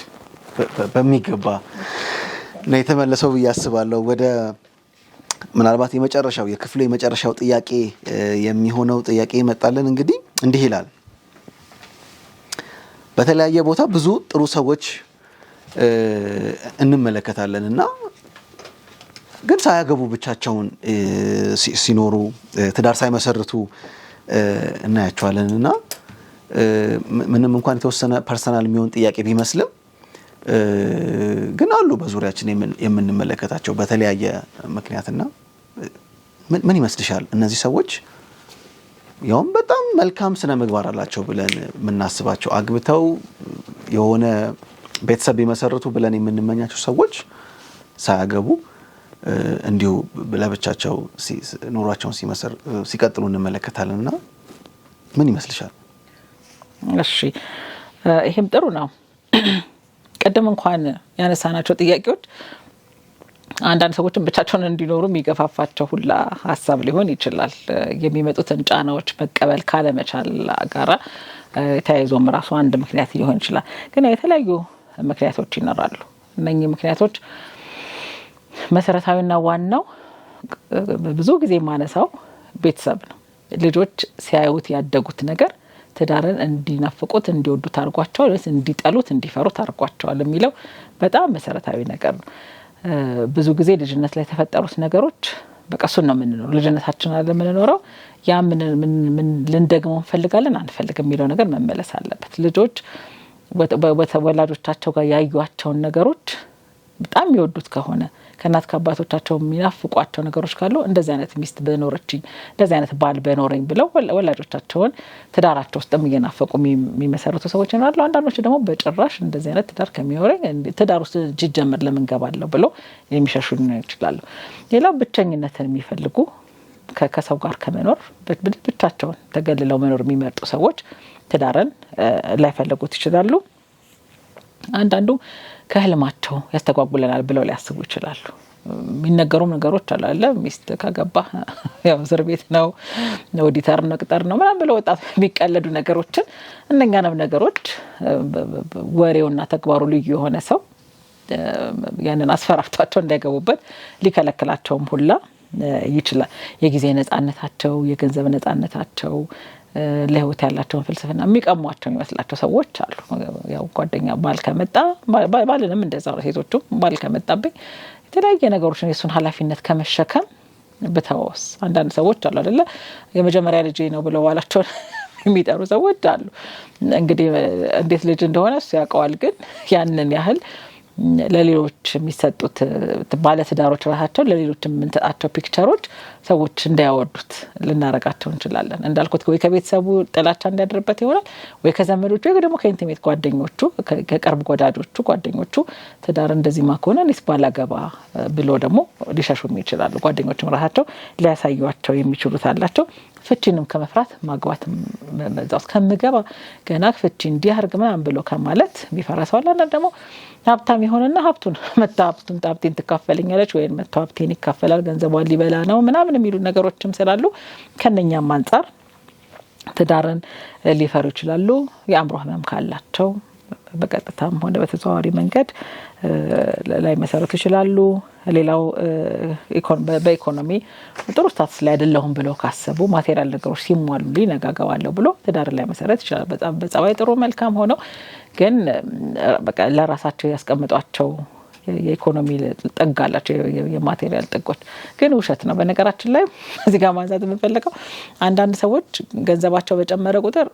Speaker 2: በሚገባ ነው የተመለሰው ብዬ አስባለሁ። ወደ ምናልባት የመጨረሻው የክፍሉ የመጨረሻው ጥያቄ የሚሆነው ጥያቄ ይመጣልን። እንግዲህ እንዲህ ይላል። በተለያየ ቦታ ብዙ ጥሩ ሰዎች እንመለከታለንና ግን ሳያገቡ ብቻቸውን ሲኖሩ ትዳር ሳይመሰርቱ እናያቸዋለንና ምንም እንኳን የተወሰነ ፐርሰናል የሚሆን ጥያቄ ቢመስልም ግን አሉ በዙሪያችን የምንመለከታቸው በተለያየ ምክንያትና ምን ይመስልሻል እነዚህ ሰዎች ያውም በጣም መልካም ስነ ምግባር አላቸው ብለን የምናስባቸው አግብተው የሆነ ቤተሰብ የመሰረቱ ብለን የምንመኛቸው ሰዎች ሳያገቡ እንዲሁ ለብቻቸው ኑሯቸውን ሲቀጥሉ እንመለከታለንና ምን ይመስልሻል?
Speaker 3: እሺ ይሄም ጥሩ ነው። ቀደም እንኳን ያነሳናቸው ጥያቄዎች አንዳንድ ሰዎችን ብቻቸውን እንዲኖሩ የሚገፋፋቸው ሁላ ሀሳብ ሊሆን ይችላል። የሚመጡትን ጫናዎች መቀበል ካለመቻል ጋራ ተያይዞም ራሱ አንድ ምክንያት ሊሆን ይችላል። ግን የተለያዩ ምክንያቶች ይኖራሉ። እነኚህ ምክንያቶች መሰረታዊና ዋናው ብዙ ጊዜ ማነሳው ቤተሰብ ነው። ልጆች ሲያዩት ያደጉት ነገር ትዳርን እንዲናፍቁት እንዲወዱት አድርጓቸዋል ወይስ እንዲጠሉት እንዲፈሩት አድርጓቸዋል የሚለው በጣም መሰረታዊ ነገር ነው። ብዙ ጊዜ ልጅነት ላይ የተፈጠሩት ነገሮች በቃ እሱን ነው የምንኖረው። ልጅነታችን አለ የምንኖረው ያ ምን ልንደግመው እንፈልጋለን አንፈልግም የሚለው ነገር መመለስ አለበት። ልጆች ወላጆቻቸው ጋር ያዩዋቸውን ነገሮች በጣም የሚወዱት ከሆነ ከእናት ከአባቶቻቸው የሚናፍቋቸው ነገሮች ካሉ እንደዚህ አይነት ሚስት በኖረችኝ እንደዚህ አይነት ባል በኖረኝ ብለው ወላጆቻቸውን ትዳራቸው ውስጥ እየናፈቁ የሚመሰርቱ ሰዎች ይኖራሉ። አንዳንዶች ደግሞ በጭራሽ እንደዚህ አይነት ትዳር ከሚኖረኝ ትዳር ውስጥ ጅጀምር ለምን ገባለሁ ብለው የሚሸሹ ይችላሉ። ሌላው ብቸኝነትን የሚፈልጉ ከሰው ጋር ከመኖር ብቻቸውን ተገልለው መኖር የሚመርጡ ሰዎች ትዳርን ላይፈልጉት ይችላሉ። አንዳንዱ ከህልማቸው ያስተጓጉለናል ብለው ሊያስቡ ይችላሉ። የሚነገሩም ነገሮች አሉ አይደል? ሚስት ካገባ ያው እስር ቤት ነው፣ ኦዲተር ነው፣ ቅጠር ነው ምናምን ብለው ወጣት የሚቀለዱ ነገሮችን እነኛንም ነገሮች ወሬውና ተግባሩ ልዩ የሆነ ሰው ያንን አስፈራርቷቸው እንዳይገቡበት ሊከለክላቸውም ሁላ ይችላል። የጊዜ ነጻነታቸው፣ የገንዘብ ነጻነታቸው፣ ለህይወት ያላቸውን ፍልስፍና የሚቀሟቸው የሚመስላቸው ሰዎች አሉ። ያው ጓደኛ ባል ከመጣ ባልንም እንደዛ ነው። ሴቶቹ ባል ከመጣብኝ የተለያየ ነገሮችን የሱን ኃላፊነት ከመሸከም በተወስ አንዳንድ ሰዎች አሉ አይደለ? የመጀመሪያ ልጅ ነው ብለው ባላቸውን የሚጠሩ ሰዎች አሉ። እንግዲህ እንዴት ልጅ እንደሆነ እሱ ያውቀዋል። ግን ያንን ያህል ለሌሎች የሚሰጡት ባለትዳሮች ራሳቸው ለሌሎች የምንሰጣቸው ፒክቸሮች ሰዎች እንዳያወዱት ልናረጋቸው እንችላለን። እንዳልኩት ወይ ከቤተሰቡ ጥላቻ እንዲያድርበት ይሆናል፣ ወይ ከዘመዶቹ፣ ወይ ደግሞ ከኢንቲሜት ጓደኞቹ፣ ከቅርብ ወዳጆቹ ጓደኞቹ ትዳር እንደዚህ ማከሆነ እኔስ ባላገባ ብሎ ደግሞ ሊሸሹም ይችላሉ። ጓደኞችም ራሳቸው ሊያሳዩቸው የሚችሉት አላቸው። ፍቺንም ከመፍራት ማግባትም መዛውስ ከምገባ ገና ፍቺ እንዲያርግ ምናምን ብሎ ከማለት ቢፈራሰው አለ። ደግሞ ሀብታም ይሆንና ሀብቱን ሀብቴን ትካፈለኛለች ወይ መጥቶ ሀብቴን ይካፈላል ገንዘቧን ሊበላ ነው ምናምን የሚሉ ነገሮችም ስላሉ ከነኛም አንፃር ትዳርን ሊፈሩ ይችላሉ። የአእምሮ ህመም ካላቸው በቀጥታም ሆነ በተዘዋዋሪ መንገድ ላይ መሰረት ይችላሉ። ሌላው በኢኮኖሚ ጥሩ ስታትስ ላይ አይደለሁም ብለው ካሰቡ ማቴሪያል ነገሮች ሲሟሉልኝ ነጋገባለሁ ብሎ ትዳር ላይ መሰረት ይችላል። በጣም በጸባይ ጥሩ መልካም ሆነው ግን በቃ ለራሳቸው ያስቀምጧቸው የኢኮኖሚ ጥግ አላቸው፣ የማቴሪያል ጥጎች ግን ውሸት ነው። በነገራችን ላይ እዚህ ጋር ማንሳት የምንፈልገው አንዳንድ ሰዎች ገንዘባቸው በጨመረ ቁጥር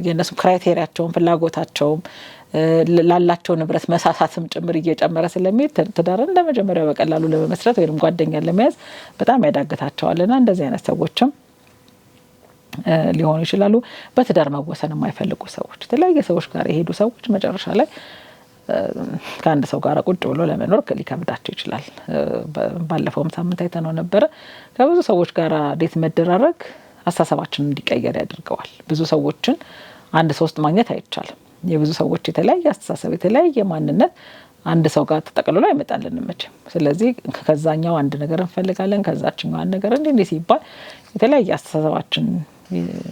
Speaker 3: የነሱ ክራይቴሪያቸውን ፍላጎታቸውም ላላቸው ንብረት መሳሳትም ጭምር እየጨመረ ስለሚሄድ ትዳርን ለመጀመሪያው በቀላሉ ለመመስረት ወይም ጓደኛ ለመያዝ በጣም ያዳግታቸዋልና እንደዚህ አይነት ሰዎችም ሊሆኑ ይችላሉ። በትዳር መወሰን የማይፈልጉ ሰዎች፣ የተለያየ ሰዎች ጋር የሄዱ ሰዎች መጨረሻ ላይ ከአንድ ሰው ጋር ቁጭ ብሎ ለመኖር ሊከብዳቸው ይችላል። ባለፈውም ሳምንት አይተነው ነበረ። ከብዙ ሰዎች ጋር ዴት መደራረግ አስተሳሰባችንን እንዲቀየር ያደርገዋል። ብዙ ሰዎችን አንድ ሰው ውስጥ ማግኘት አይቻልም። የብዙ ሰዎች የተለያየ አስተሳሰብ የተለያየ ማንነት አንድ ሰው ጋር ተጠቅልሎ አይመጣልንም መቼም። ስለዚህ ከዛኛው አንድ ነገር እንፈልጋለን ከዛችኛው አንድ ነገር እንዴ ሲባል የተለያየ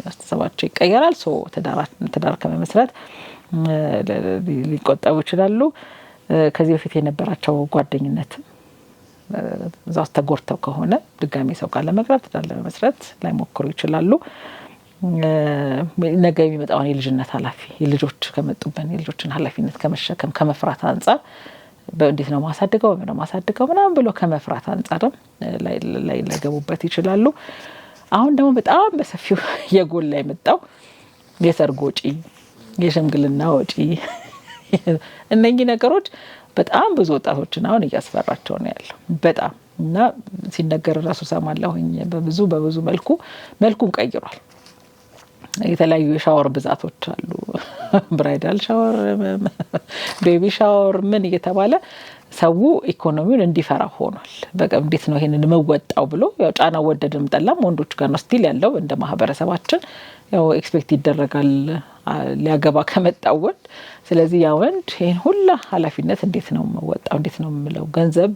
Speaker 3: አስተሳሰባቸው ይቀየራል። ትዳር ከመመስረት ሊቆጠቡ ይችላሉ። ከዚህ በፊት የነበራቸው ጓደኝነት እዛው ተጎርተው ከሆነ ድጋሚ ሰው ጋር ለመቅረብ ትዳር ለመመስረት ላይሞክሩ ይችላሉ። ነገ የሚመጣውን የልጅነት ኃላፊ የልጆች ከመጡበት የልጆችን ኃላፊነት ከመሸከም ከመፍራት አንፃር በእንዴት ነው ማሳደገው ምናምን ብሎ ከመፍራት አንፃርም ላይ ለገቡበት ይችላሉ። አሁን ደግሞ በጣም በሰፊው የጎላ የመጣው የሰርግ ወጪ የሽምግልና ወጪ እነኚህ ነገሮች በጣም ብዙ ወጣቶችን አሁን እያስፈራቸው ነው ያለው በጣም እና ሲነገር ራሱ ሰማለሁኝ በብዙ መልኩን ቀይሯል። የተለያዩ የሻወር ብዛቶች አሉ ብራይዳል ሻወር ቤቢ ሻወር ምን እየተባለ ሰው ኢኮኖሚውን እንዲፈራ ሆኗል። በቃ እንዴት ነው ይሄንን መወጣው ብሎ ያው ጫና ወደድም ጠላም ወንዶች ጋር ነው ስቲል ያለው እንደ ማህበረሰባችን ያው ኤክስፔክት ይደረጋል ሊያገባ ከመጣው ወንድ። ስለዚህ ያ ወንድ ይሄን ሁሉ ኃላፊነት እንዴት ነው መወጣው እንዴት ነው ምለው ገንዘብ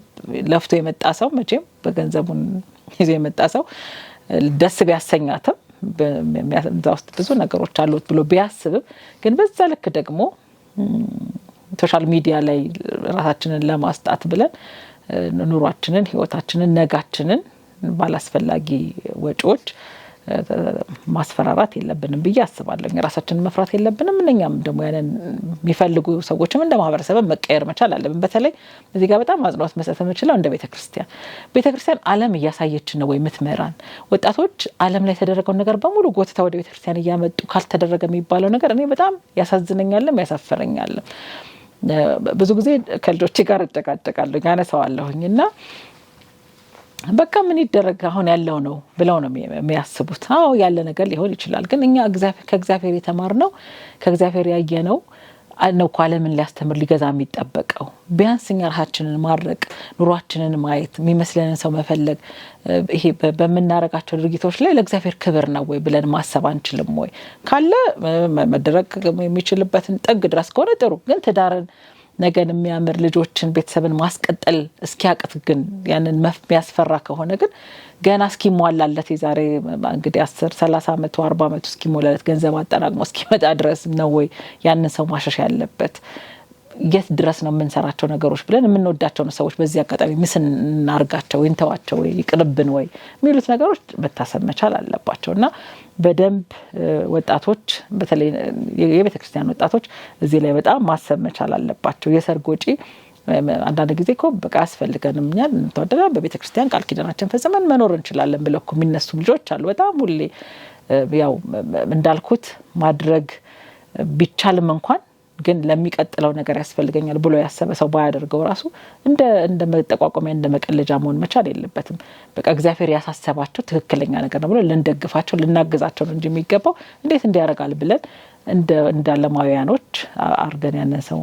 Speaker 3: ለፍቶ የመጣ ሰው መቼም በገንዘቡን ይዞ የመጣ ሰው ደስ ቢያሰኛትም በሚያስዛ ውስጥ ብዙ ነገሮች አሉት ብሎ ቢያስብም ግን በዛ ልክ ደግሞ ሶሻል ሚዲያ ላይ ራሳችንን ለማስጣት ብለን ኑሯችንን ህይወታችንን ነጋችንን ባላስፈላጊ ወጪዎች ማስፈራራት የለብንም ብዬ አስባለሁ። ራሳችንን መፍራት የለብንም። እኛም ደግሞ ያንን የሚፈልጉ ሰዎችም እንደ ማህበረሰብ መቀየር መቻል አለብን። በተለይ እዚህ ጋር በጣም አጽንኦት መስጠት የምችለው እንደ ቤተክርስቲያን ዓለም እያሳየች ነው ወይ የምትመራን ወጣቶች ዓለም ላይ የተደረገው ነገር በሙሉ ጎትታ ወደ ቤተክርስቲያን እያመጡ ካልተደረገ የሚባለው ነገር እኔ በጣም ያሳዝነኛልም ያሳፈረኛልም። ብዙ ጊዜ ከልጆቼ ጋር እጨቃጨቃለሁ ያነሳዋለሁኝና በቃ ምን ይደረግ አሁን ያለው ነው ብለው ነው የሚያስቡት። አዎ ያለ ነገር ሊሆን ይችላል ግን እኛ ከእግዚአብሔር የተማርነው ከእግዚአብሔር ያየነው ነው ዓለምን ሊያስተምር ሊገዛ የሚጠበቀው። ቢያንስ እኛ ራሳችንን ማድረቅ ኑሯችንን ማየት የሚመስለንን ሰው መፈለግ ይሄ በመናረጋቸው ድርጊቶች ላይ ለእግዚአብሔር ክብር ነው ወይ ብለን ማሰብ አንችልም ወይ? ካለ መደረግ የሚችልበትን ጥግ ድረስ ከሆነ ጥሩ ግን ትዳርን ነገን የሚያምር ልጆችን ቤተሰብን ማስቀጠል እስኪያቅት ግን ያንን የሚያስፈራ ከሆነ ግን ገና እስኪሟላለት የዛሬ እንግዲህ 10 30 አመት 40 አመት እስኪሞላለት ገንዘብ አጠራቅሞ እስኪመጣ ድረስ ነው ወይ ያንን ሰው ማሸሽ ያለበት? የት ድረስ ነው የምንሰራቸው ነገሮች ብለን የምንወዳቸው ሰዎች በዚህ አጋጣሚ ምስን እናርጋቸው እንተዋቸው ወይ ይቅርብን ወይ የሚሉት ነገሮች መታሰብ መቻል አለባቸውና በደንብ ወጣቶች በተለይ የቤተክርስቲያን ወጣቶች እዚህ ላይ በጣም ማሰብ መቻል አለባቸው። የሰርግ ወጪ አንዳንድ ጊዜ እኮ በቃ ያስፈልገንም እኛ ተወደደ በቤተክርስቲያን ቃል ኪዳናችን ፈጽመን መኖር እንችላለን ብለው እኮ የሚነሱ ልጆች አሉ። በጣም ሁሌ ያው እንዳልኩት ማድረግ ቢቻልም እንኳን ግን ለሚቀጥለው ነገር ያስፈልገኛል ብሎ ያሰበ ሰው ባያደርገው ራሱ እንደ መጠቋቋሚያ እንደ መቀለጃ መሆን መቻል የለበትም። በቃ እግዚአብሔር ያሳሰባቸው ትክክለኛ ነገር ነው ብሎ ልንደግፋቸው ልናግዛቸው ነው እንጂ የሚገባው እንዴት እንዲያረጋል ብለን እንደ ዓለማውያኖች አርገን ያንን ሰው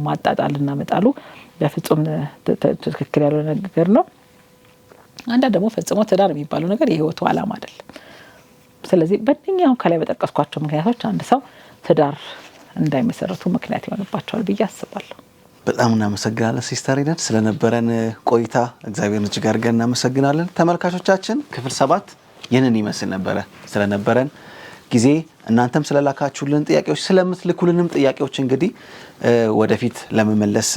Speaker 3: ማጣጣልና መጣሉ በፍጹም ትክክል ያልሆነ ነገር ነው። አንዳንድ ደግሞ ፈጽሞ ትዳር የሚባለው ነገር የህይወቱ ዓላማ አይደለም። ስለዚህ በእኛው ከላይ በጠቀስኳቸው ምክንያቶች አንድ ሰው ትዳር እንዳይመሰረቱ ምክንያት ይሆንባቸዋል ብዬ አስባለሁ።
Speaker 2: በጣም እናመሰግናለን ሲስተር ሄደን ስለነበረን ቆይታ እግዚአብሔርን እጅግ አድርገን እናመሰግናለን። ተመልካቾቻችን ክፍል 7 ይህንን ይመስል ነበረ። ስለነበረን ጊዜ እናንተም ስለላካችሁልን ጥያቄዎች ስለምትልኩልንም ጥያቄዎች እንግዲህ ወደፊት ለመመለስ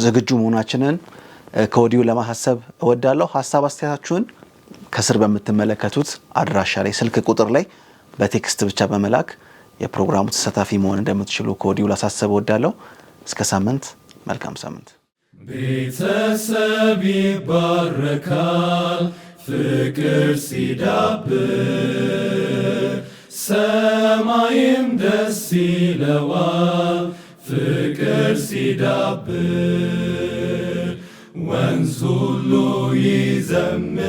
Speaker 2: ዝግጁ መሆናችንን ከወዲሁ ለማሳሰብ እወዳለሁ። ሐሳብ አስተያየታችሁን ከስር በምትመለከቱት አድራሻ ላይ ስልክ ቁጥር ላይ በቴክስት ብቻ በመላክ የፕሮግራሙ ተሳታፊ መሆን እንደምትችሉ ከወዲሁ ላሳስብ እወዳለሁ። እስከ ሳምንት መልካም ሳምንት።
Speaker 1: ቤተሰብ ይባረካል ፍቅር ሲዳብር ሰማይም ደስ ይለዋል ፍቅር ሲዳብር ወንዝ ሁሉ ይዘምራል